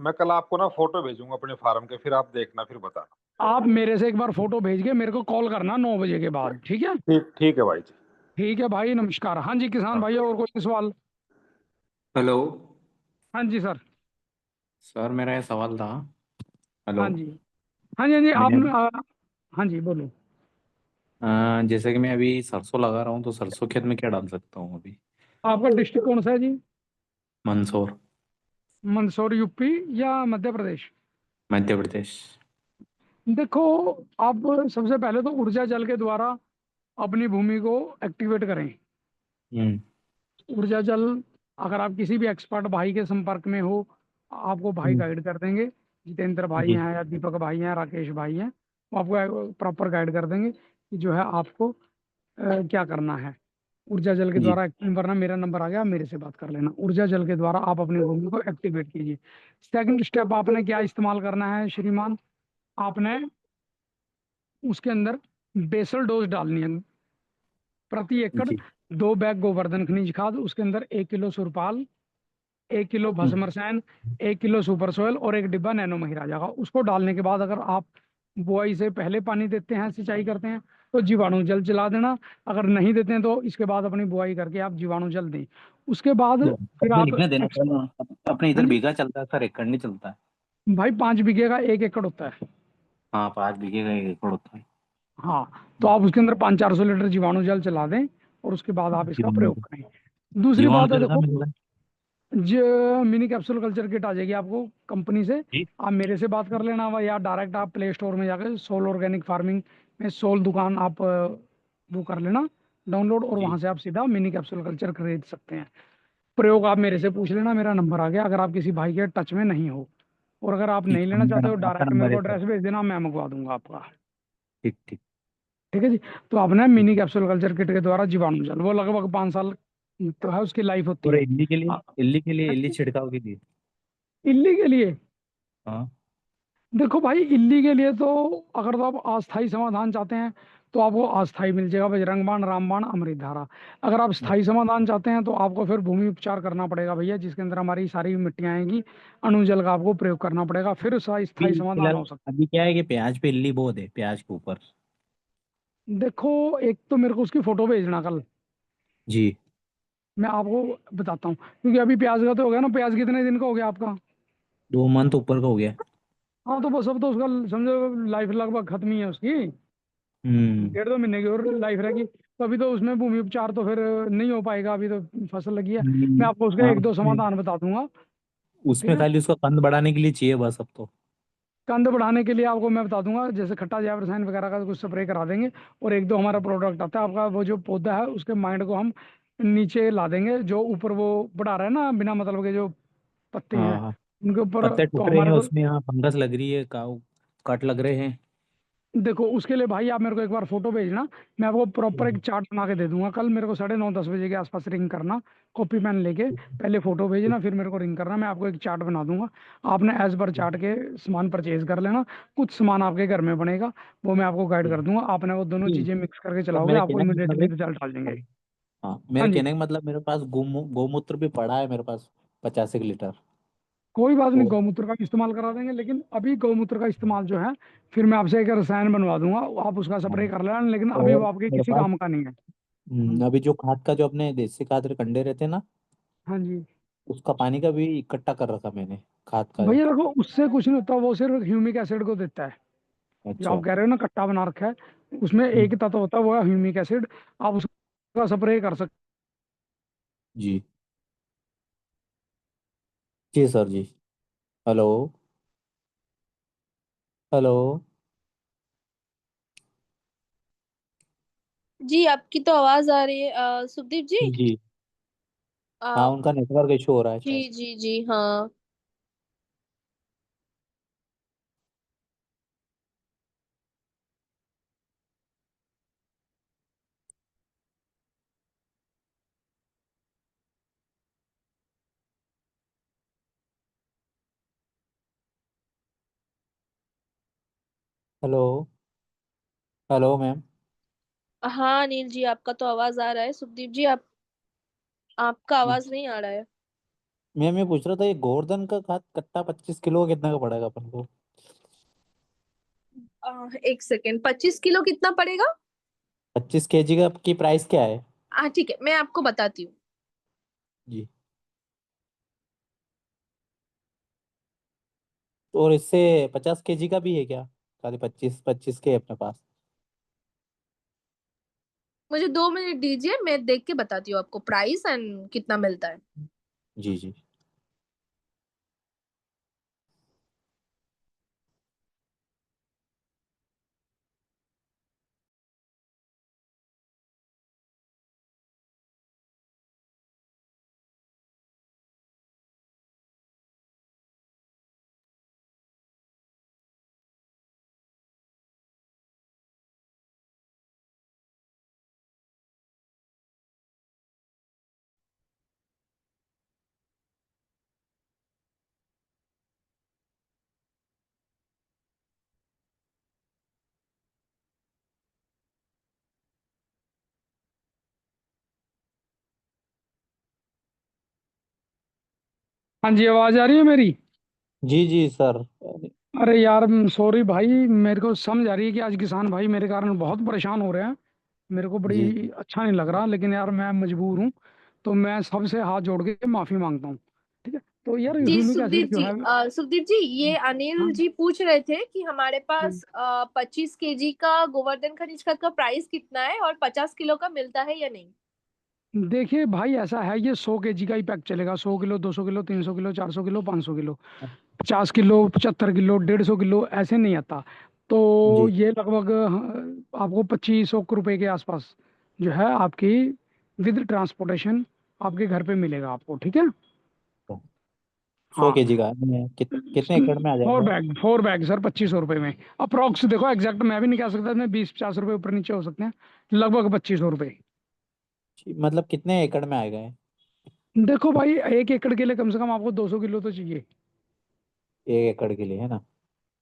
मैं कल आपको ना फोटो भेजूंगा अपने फार्म के, फिर आप देखना, फिर बताना। आप मेरे से एक बार फोटो भेज के मेरे को कॉल करना 9 बजे के बाद, ठीक है? ठीक ठीक है भाई जी। ठीक है भाई, नमस्कार। हाँ जी किसान हाँ भाई, और कोई सवाल? हेलो। हाँ जी सर। सर मेरा ये सवाल था। हेलो। हाँ जी। हाँ जी, हाँ जी, आप मैं हाँ जी बोलो। जैसे कि मैं अभी सरसों लगा रहा हूँ, तो सरसों खेत में क्या डाल सकता हूँ अभी? आपका डिस्ट्रिक्ट कौन सा है जी? मंदसौर, मंदसौर यूपी या मध्य प्रदेश? मध्य प्रदेश। देखो, आप सबसे पहले तो ऊर्जा जल के द्वारा अपनी भूमि को एक्टिवेट करें। हम्म। ऊर्जा जल, अगर आप किसी भी एक्सपर्ट भाई के संपर्क में हो, आपको भाई हम्म, गाइड कर देंगे। जितेंद्र भाई जी हैं या दीपक भाई हैं, राकेश भाई हैं, वो आपको प्रॉपर गाइड कर देंगे कि जो है आपको क्या करना है। ऊर्जा जल के जी। द्वारा, वरना मेरा नंबर आ गया, आप मेरे से बात कर लेना। ऊर्जा जल के द्वारा आप अपनी भूमि को एक्टिवेट कीजिए। सेकंड स्टेप आपने क्या इस्तेमाल करना है श्रीमान? आपने उसके अंदर बेसल डोज डालनी है। प्रति एकड़ जी। 2 बैग गोवर्धन खनिज खाद, उसके अंदर 1 किलो सुरपाल, 1 किलो हम्म, भस्मरसान, 1 किलो सुपर सोयल और 1 डिब्बा नैनो महिराजा का। उसको डालने के बाद अगर आप बुआई से पहले पानी देते हैं, सिंचाई करते हैं, तो जीवाणु जल चला देना। अगर नहीं देते हैं तो इसके बाद अपनी बुआई करके आप जीवाणु जल दें। उसके बाद तो फिर अपने आप लिखने देना सर, अपने हाँ इधर जी बीघा चलता है सर, एकड़ नहीं चलता है। भाई, 5 बीघे का 1 एकड़ होता है। हाँ, 5 बीघे का 1 एकड़ होता है। हाँ, तो आप उसके अंदर 500-400 लीटर जीवाणु जल चला दें और उसके बाद आप इसका जीवाणु प्रयोग करें। दूसरी जीवाणु बात है, जल कहाँ देखो, मिलता है? जो मिनी कैप्सूल कल्चर किट आ जाएगी आपको कंपनी से। जी आप मेरे से बात कर लेना हुआ, या डायरेक्ट आप प्ले स्टोर में जाकर सोल ऑर्गेनिक फार्मिंग में सोल दुकान आप वो कर लेना डाउनलोड, और जी। वहां से आप सीधा मिनी कैप्सूल कल्चर खरीद सकते हैं। प्रयोग आप मेरे से पूछ लेना, मेरा नंबर आ गया, अगर आप किसी भाई के टच में नहीं हो। और अगर आप ठीक नहीं है, लेना मेरा चाहते हो, नंबर, आपका डायरेक्ट मेरे नंबर को है सर। एड्रेस भेज देना, मैं मंगवा दूंगा आपका। ठीक ठीक। ठीक है जी। तो आपने ठीक मिनी है। कैप्सूल कल्चर किट के द्वारा जीवाणु जल, वो लगभग 5 साल तो है उसकी लाइफ होती और है। इल्ली के लिए, आ- इल्ली छिड़काव के लिए। इल्ली के लिए, हाँ। देखो भाई, इल्ली के लिए तो अगर तो आप अस्थाई समाधान चाहते हैं तो आपको अस्थाई मिल जाएगा, बजरंग बाण, रामबाण, अमृत धारा। अगर आप स्थाई समाधान चाहते हैं तो आपको फिर भूमि उपचार करना पड़ेगा भैया, जिसके अंदर हमारी सारी मिट्टियाँ आएंगी। अणुजल का आपको प्रयोग करना पड़ेगा, फिर स्थाई अभी समाधान फिलहाल हो सकता अभी क्या है कि प्याज पे इल्ली बहुत है, प्याज के ऊपर। है। देखो, एक तो मेरे को उसकी फोटो भेजना कल, जी। मैं आपको बताता हूँ। क्योंकि अभी प्याज का तो हो गया ना, प्याज कितने दिन का हो गया आपका? 2 मंथ ऊपर का हो गया। हाँ तो बस अब तो उसका समझो लाइफ लगभग खत्म ही है उसकी। हम्म 1.5 महीने की और लाइफ रहेगी। तो अभी तो उसमें भूमि उपचार तो फिर नहीं हो पाएगा, अभी तो फसल लगी है। मैं आपको उसके हाँ एक दो समाधान बता दूंगा। ठीक उसमें है। खाली उसका कंद बढ़ाने के लिए चाहिए बस अब तो। कंद बढ़ाने के लिए आपको मैं बता दूंगा, जैसे खट्टा जैव रसायन वगैरह का कुछ स्प्रे करा देंगे। और एक दो हमारा प्रोडक्ट आता है, आपका वो जो पौधा है उसके माइंड को हम नीचे ला देंगे, जो ऊपर वो बढ़ा रहा है ना बिना मतलब के जो पत्ते हैं हाँ हाँ उनके ऊपर। पत्ते तो टूट रहे हैं हमारे को उसमें, हाँ फंगस लग रही है, काव कट लग रहे हैं। देखो, उसके लिए भाई आप मेरे को एक बार फोटो भेजना। मैं आपको प्रॉपर एक हम्म, चार्ट बना के दे दूंगा। कल मेरे को 9:30-10 बजे के आसपास रिंग करना, कॉपी पेन लेके। पहले फोटो भेजना, फिर मेरे को रिंग करना, मैं आपको एक चार्ट बना दूंगा। आपने एज पर चार्ट के सामान परचेज कर लेना। कुछ सामान आपके घर में बनेगा, वो मैं आपको गाइड कर दूंगा। आपने वो दोनों ठीक। चीजें मिक्स करके और चलाओगे, मेरे आपको कहने का मतलब इमिडिएटली है, रिजल्ट आ जाएंगे। हाँ हाँ मेरे जी। कहने का मतलब मेरे पास गौमूत्र भी पड़ा है मेरे पास, 50 1 लीटर। कोई बात नहीं, तो गौमूत्र का भी इस्तेमाल करा देंगे, लेकिन अभी गौमूत्र का इस्तेमाल जो है, फिर मैं आपसे एक रसायन बनवा दूंगा, आप उसका हाँ, स्प्रे कर लेना, लेकिन अभी वो और आपके मेरे किसी पास काम का नहीं है। हाँ जी। अभी जो खाद का, जो अपने देसी खाद के कंडे रहते हैं ना, हाँ जी। उसका पानी का भी इकट्ठा कर रखा मैंने, खाद का जो। भैया देखो, उससे कुछ नहीं होता, वो सिर्फ ह्यूमिक एसिड को देता है। जो अच्छा। आप कह रहे हो ना कट्टा बना रखा है, उसमें एक हम्म, ही तत्व होता है, वो है ह्यूमिक एसिड। आप उसका स्प्रे कर सकते। जी जी सर जी। हेलो। हेलो। जी आपकी तो आवाज आ रही है सुखदीप जी। जी हाँ, आप उनका नेटवर्क इशू हो रहा है जी शायद। जी जी हाँ। हेलो। Hello ma'am. हाँ अनिल जी आपका तो आवाज आ रहा है, सुखदीप जी आप आपका आवाज नहीं आ रहा है। मैम ये पूछ रहा था, ये गोवर्धन का खाद कट्टा 25 किलो का कितना का पड़ेगा अपन को? 1 सेकेंड, 25 किलो कितना पड़ेगा? 25 kg का की प्राइस क्या है? हाँ ठीक है, मैं आपको बताती हूँ। जी। और इससे 50 kg का भी है क्या? खाली 25 25 के अपने पास। मुझे 2 मिनट दीजिए, मैं देख के बताती हूँ आपको प्राइस एंड कितना मिलता है। जी जी। हाँ जी, आवाज आ रही है मेरी? जी जी सर। अरे यार, सॉरी भाई, मेरे को समझ आ रही है कि आज किसान भाई मेरे कारण बहुत परेशान हो रहे हैं। मेरे को जी बड़ी अच्छा नहीं लग रहा, लेकिन यार मैं मजबूर हूँ। तो मैं सबसे हाथ जोड़ के माफी मांगता हूँ। ठीक है। तो यार जी ह्यूमिक सुखदीप एसिड जो जी, है। सुखदीप जी ये अनिल हाँ। जी पूछ रहे थे कि हमारे हाँ। पास 25 केजी का गोवर्धन खनिज खाद का प्राइस कितना है और 50 किलो का मिलता है या नहीं। देखिए भाई, ऐसा है, ये 100 kg का ही पैक चलेगा। 100 kilo, 200 kilo, 300 kilo, 400 kilo, 500 kilo, 50 kilo, 75 kilo, 150 kilo, ऐसे नहीं आता। तो जी। ये लगभग आपको 2500 रुपये के आसपास जो है आपकी, विद ट्रांसपोर्टेशन, आपके घर पे मिलेगा आपको। ठीक है। 100 kg हाँ। का कितने एकड़ में आ जाएगा? 4 बैग सर, 2500 रुपये में। अप्रोक्स देखो, एग्जैक्ट मैं भी नहीं कह सकता, इसमें 20-50 रुपये ऊपर नीचे हो सकते हैं। लगभग 2500 रुपये। मतलब कितने एकड़ में आएगा ये? देखो भाई, 1 एकड़ के लिए कम से कम आपको 200 किलो तो चाहिए। 1 एकड़ के लिए है ना?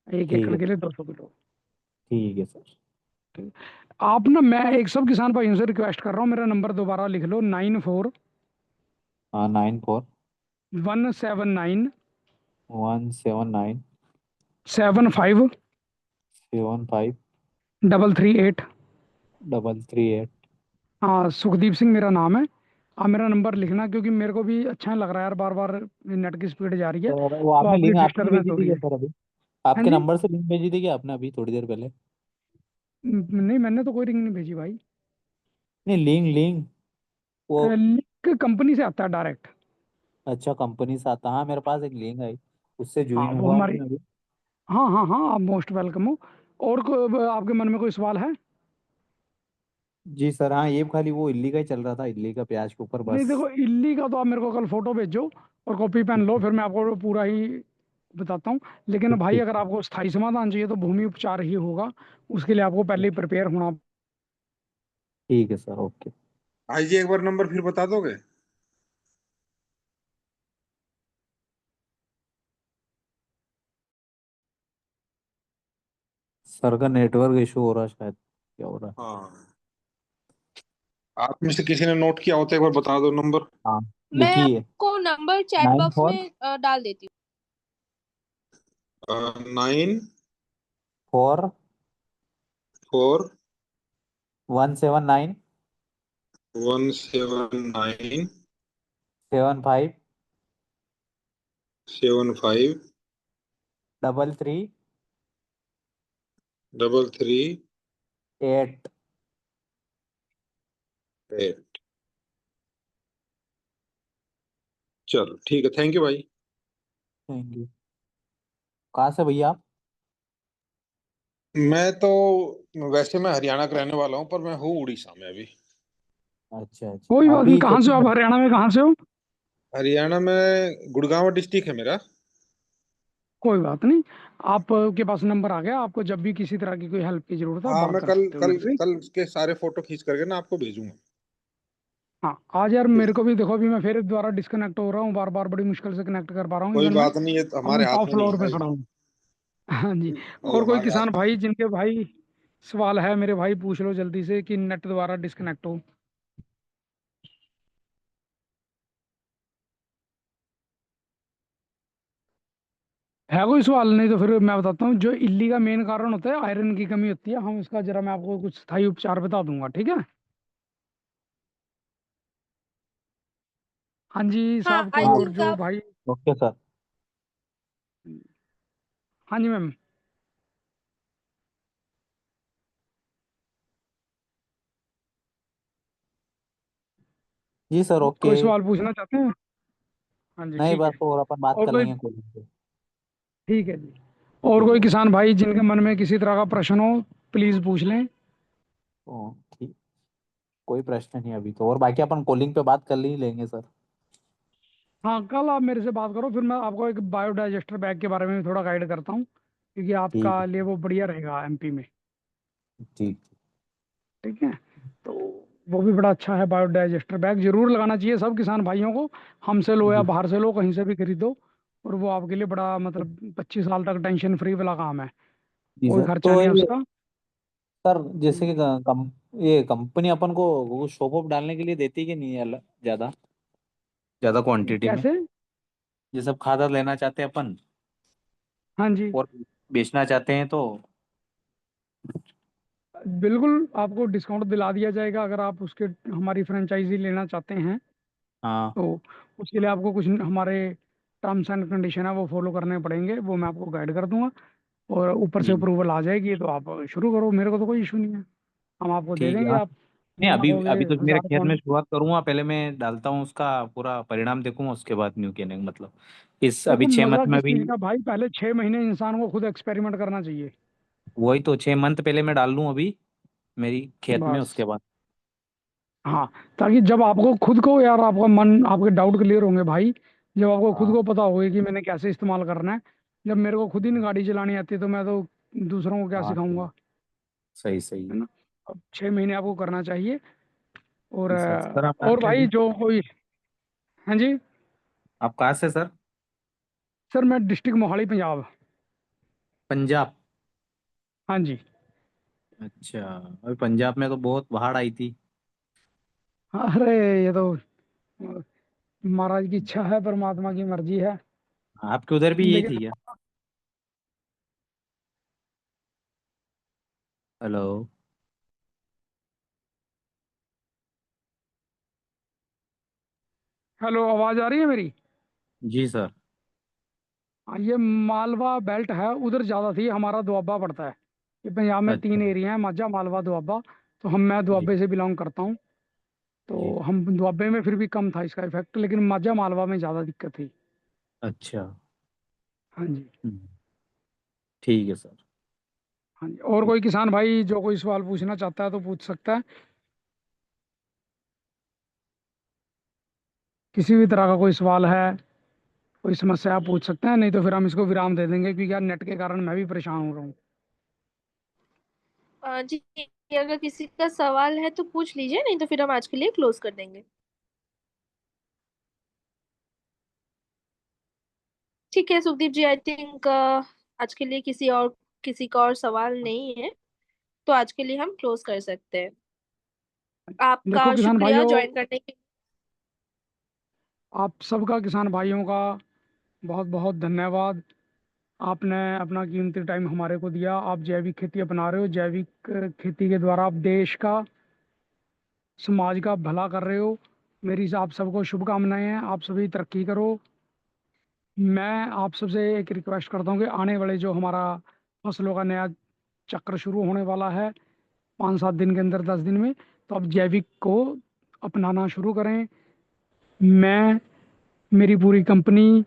एक ठीक एकड़ है। के लिए 200 किलो। ठीक है सर। ठीक है। आप ना, मैं एक सब किसान भाइयों से रिक्वेस्ट कर रहा हूँ, मेरा नंबर दोबारा लिख लो। हाँ 94 94 179 179 75 75 338। 338। हाँ, सुखदीप सिंह मेरा नाम है। आप मेरा नंबर लिखना, क्योंकि मेरे को भी अच्छा नहीं लग रहा है यार, बार बार नेट की स्पीड जा रही है, तो वो तो आपने आपकी लिंक आपने डिस्टरबेंस भेजी हो थी रही क्या है। सर अभी? हाँ आपके जी। नंबर से लिंक भेजी थी क्या आपने अभी थोड़ी देर पहले? नहीं, मैंने तो कोई रिंग नहीं भेजी भाई। नहीं, लिंक लिंक वो। लिंक कंपनी से आता है डायरेक्ट। अच्छा, कंपनी से आता। हाँ, मेरे पास एक लिंक आई, उससे हाँ, ज्वाइन वो हुआ हूँ हमारी। मैं अभी। हाँ हाँ हाँ, आप मोस्ट वेलकम हो। और आपके मन में कोई सवाल है? जी सर, हाँ, ये खाली वो इल्ली का ही चल रहा था, इल्ली का प्याज के ऊपर नहीं बस। देखो, इल्ली का तो आप मेरे को कल फोटो भेजो और कॉपी पेन लो, फिर मैं आपको पूरा ही बताता हूँ। लेकिन ठीक भाई, ठीक। अगर आपको स्थायी समाधान चाहिए तो भूमि उपचार ही होगा। उसके लिए आपको पहले ही प्रिपेयर होना। ठीक है सर, ओके। भाई जी एक बार नंबर फिर बता दोगे? सर का नेटवर्क इशू हो रहा है शायद, क्या हो रहा है? हाँ, आप में से किसी ने नोट किया होता है, एक बार बता दो नंबर। हाँ, मैं लिखिए। आपको number chat nine box four में डाल देती 9 4 179 179 75 75 33 33 8। 8। चलो ठीक है, थैंक यू भाई। Thank you. कहाँ से भैया आप? मैं तो वैसे मैं हरियाणा का रहने वाला हूँ, पर मैं हूँ उड़ीसा में अभी। अच्छा कोई अच्छा, बात नहीं, अभी कहाँ से हो चेकिंग आप? हरियाणा में कहाँ से हो? हरियाणा में गुड़गांव डिस्ट्रिक्ट है मेरा। कोई बात नहीं। आपके पास नंबर आ गया, आपको जब भी किसी तरह की कोई हेल्प की जरूरत है आप हाँ, बात मैं कर कल सकते हो कल मेरे से। कल के सारे फोटो खींच करके ना आपको भेजूंगा। हाँ, आज यार मेरे को भी देखो, अभी मैं फिर दोबारा डिस्कनेक्ट हो रहा हूँ, बार बार बड़ी मुश्किल से कनेक्ट कर पा रहा हूँ कोई इवन मैं। बात नहीं, ये तो अब हमारे मैं हाथ टॉप में नहीं है फ्लोर पे भाई। खड़ा हूँ। हाँ जी। ये और कोई हमारे किसान हाथ में। भाई जिनके भाई सवाल है मेरे भाई, पूछ लो जल्दी से कि नेट दोबारा डिस्कनेक्ट हो। है कोई सवाल? नहीं तो फिर मैं बताता हूँ, जो इल्ली का मेन कारण होता है आयरन की कमी होती है, हम इसका जरा मैं आपको कुछ स्थायी उपचार बता दूंगा, ठीक है? हाँ जी हाँ, साहब, आई कोई हाँ, और थिंक जो आप। भाई? Okay sir. हाँ जी मैम। जी सर, ओके। कोई सवाल पूछना चाहते हैं? हाँ जी नहीं, ठीक है। बस और अपन बात और कर कोई? लेंगे कॉलिंग पे। ठीक है जी। और ठीक कोई है। किसान भाई जिनके मन में किसी तरह का प्रश्न हो, प्लीज पूछ लें। ओ, ठीक। कोई प्रश्न नहीं अभी तो, और बाकी अपन कॉलिंग पे बात कर ही लेंगे सर। हाँ, कल आप मेरे से बात करो, फिर मैं आपको एक बायोडाइजेस्टर बैग के बारे में भी थोड़ा गाइड करता हूँ, क्योंकि ठीक आपका है। लिए वो बढ़िया रहेगा एमपी में। ठीक। ठीक है। तो वो भी बड़ा अच्छा है, बायोडाइजेस्टर बैग जरूर लगाना चाहिए सब किसान भाइयों को। हमसे लो या जी। बाहर से लो, कहीं से भी खरीदो। और वो आपके लिए बड़ा, मतलब 25 साल तक टेंशन फ्री वाला काम है। जी कोई सर, खर्चा तो नहीं है ये उसका। सर, जैसे कि हम्म, ये कंपनी अपन को वो शॉप ऑफ डालने के लिए देती है कि नहीं, ज्यादा ज्यादा क्वांटिटी में? कैसे? ये सब खाद लेना चाहते हैं अपन हाँ जी, और बेचना चाहते हैं तो? बिल्कुल आपको डिस्काउंट दिला दिया जाएगा अगर आप उसके हमारी फ्रेंचाइजी लेना चाहते हैं। हाँ। तो उसके लिए आपको कुछ हमारे टर्म्स एंड कंडीशन है वो फॉलो करने पड़ेंगे, वो मैं आपको गाइड कर दूंगा। और ऊपर से जी। अप्रूवल आ जाएगी तो आप शुरू करो, मेरे को तो कोई इशू नहीं है। हम आपको दे ठीक है। देंगे, हाँ। आप नहीं, अभी मांगोगे अभी तो मेरे 1000 खेत में कौन। शुरुआत करूंगा, पहले मैं डालता हूँ, उसका पूरा परिणाम देखूंगा, उसके बाद न्यू कहने का मतलब इस अभी देखो, 6 मंथ मजा में किस भी। चीज का भाई, पहले 6 महीने इंसान को खुद एक्सपेरिमेंट करना चाहिए। वही तो 6 मंथ पहले मैं डाल लूँ अभी मेरी खेत में, बस। उसके बाद। हाँ, ताकि जब आपको खुद को यार, आपका मन, आपके डाउट क्लियर होंगे भाई, जब आपको खुद हाँ। को पता होगा कि मैंने कैसे इस्तेमाल करना है। जब मेरे को खुद ही नहीं गाड़ी चलानी आती तो मैं तो दूसरों को क्या हाँ, सही सिखाऊंगा? सही सही। है ना? अब 6 महीने आपको करना चाहिए। और जी सर, आप कहाँ और से भाई अभी? जो कोई। हाँ जी। आप कहाँ से सर? सर मैं डिस्ट्रिक्ट मोहाली पंजाब। पंजाब? हाँ जी। अच्छा। अभी पंजाब में तो बहुत बाढ़ आई थी। अरे ये तो महाराज की इच्छा है, परमात्मा की मर्जी है। आपके उधर भी यही लेकिन थी क्या? हेलो? हेलो, आवाज आ रही है मेरी? जी सर। हाँ, ये मालवा बेल्ट है, उधर ज़्यादा थी, हमारा दुआबा पड़ता है। ये पंजाब में 3 अच्छा एरिया हैं, माझा, मालवा, दुआबा। तो मैं जी दुआबे से बिलोंग करता हूँ। जी। तो हम दुआबे में फिर भी कम था इसका इफेक्ट, लेकिन माझा मालवा में ज़्यादा दिक्कत थी। अच्छा। हाँ जी। हम्म, ठीक है सर। हाँ जी, और कोई किसान भाई जो कोई सवाल पूछना चाहता है तो पूछ सकता है। किसी भी तरह का कोई सवाल है, कोई समस्या आप पूछ सकते हैं, नहीं तो फिर हम इसको विराम दे देंगे, क्योंकि यार नेट के कारण मैं भी परेशान हो रहा हूँ। जी, अगर किसी का सवाल है तो पूछ लीजिए, नहीं तो फिर हम आज के लिए क्लोज कर देंगे। ठीक है सुखदीप जी, आई थिंक आज के लिए किसी का और सवाल नहीं है, तो आज के लिए हम क्लोज कर सकते हैं। देखो आपका किसान शुक्रिया भाइयों, ज्वाइन करने के। आप सबका, किसान भाइयों का बहुत बहुत धन्यवाद। आपने अपना कीमती टाइम हमारे को दिया। आप जैविक खेती अपना रहे हो, जैविक खेती के द्वारा आप देश का, समाज का भला कर रहे हो। मेरी आप सबको शुभकामनाएं हैं, आप सभी तरक्की करो। मैं आप सबसे एक रिक्वेस्ट करता हूँ कि आने वाले जो हमारा फसलों का नया चक्र शुरू होने वाला है 5-7 दिन के अंदर, 10 दिन में, तो आप जैविक को अपनाना शुरू करें। मैं, मेरी पूरी कंपनी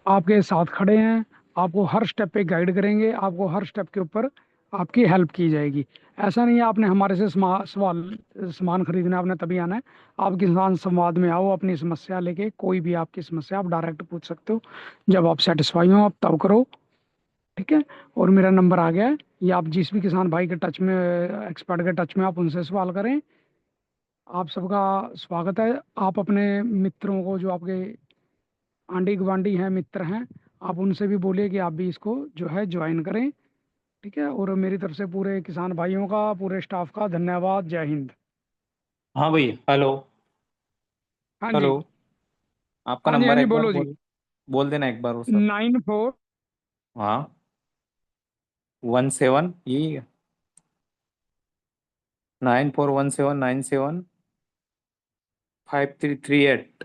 आपके साथ खड़े हैं। आपको हर स्टेप पे गाइड करेंगे, आपको हर स्टेप के ऊपर आपकी हेल्प की जाएगी। ऐसा नहीं है आपने हमारे से सामान खरीदना है, आपने तभी आना है। आप किसान संवाद में आओ, अपनी समस्या लेके, कोई भी आपकी समस्या आप डायरेक्ट पूछ सकते हो। जब आप सेटिस्फाई हो आप तब करो, ठीक है। और मेरा नंबर आ गया है, ये आप जिस भी किसान भाई के टच में, एक्सपर्ट के टच में, आप उनसे सवाल करें। आप सबका स्वागत है। आप अपने मित्रों को, जो आपके आंडी गवांडी हैं, मित्र हैं, आप उनसे भी बोलिए कि आप भी इसको जो है ज्वाइन करें, ठीक है। और मेरी तरफ से पूरे किसान भाइयों का, पूरे स्टाफ का धन्यवाद। जय हिंद। हाँ भैया, हेलो। हाँ हेलो। जी। आपका हाँ जी, हाँ नंबर जी, एक बार बोलो जी। बोल देना एक बार वो सब। 94। हाँ, 17 यही है। 9417975338।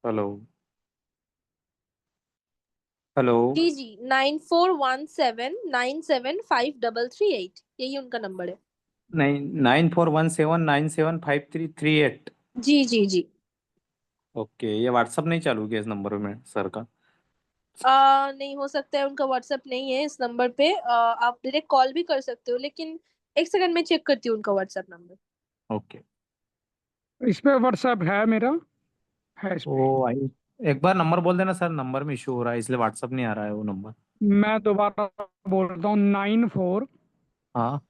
हेलो। हेलो। जी जी, 9417975338, यही उनका नंबर है। नहीं, 9417975338। जी जी जी। ओके, ये व्हाट्सअप नहीं चालू किया इस नंबर में सर का? नहीं, हो सकता है उनका व्हाट्सएप नहीं है इस नंबर पे। आप डायरेक्ट कॉल भी कर सकते हो, लेकिन एक सेकंड में चेक करती हूँ उनका व्हाट्सएप नंबर। ओके। इस पे व्हाट्सएप है मेरा, है इस पे। ओ आई, एक बार नंबर बोल देना सर, नंबर में इशू हो रहा है इसलिए व्हाट्सअप नहीं आ रहा है वो नंबर। मैं दोबारा बोलता हूँ, 94 हाँ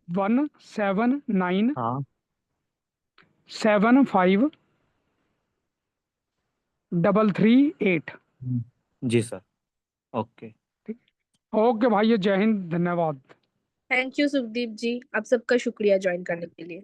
179 हाँ। 753338। जी सर। ओके। ठीक। ओके भाई, जय हिंद, धन्यवाद। थैंक यू सुखदीप जी, आप सबका शुक्रिया ज्वाइन करने के लिए।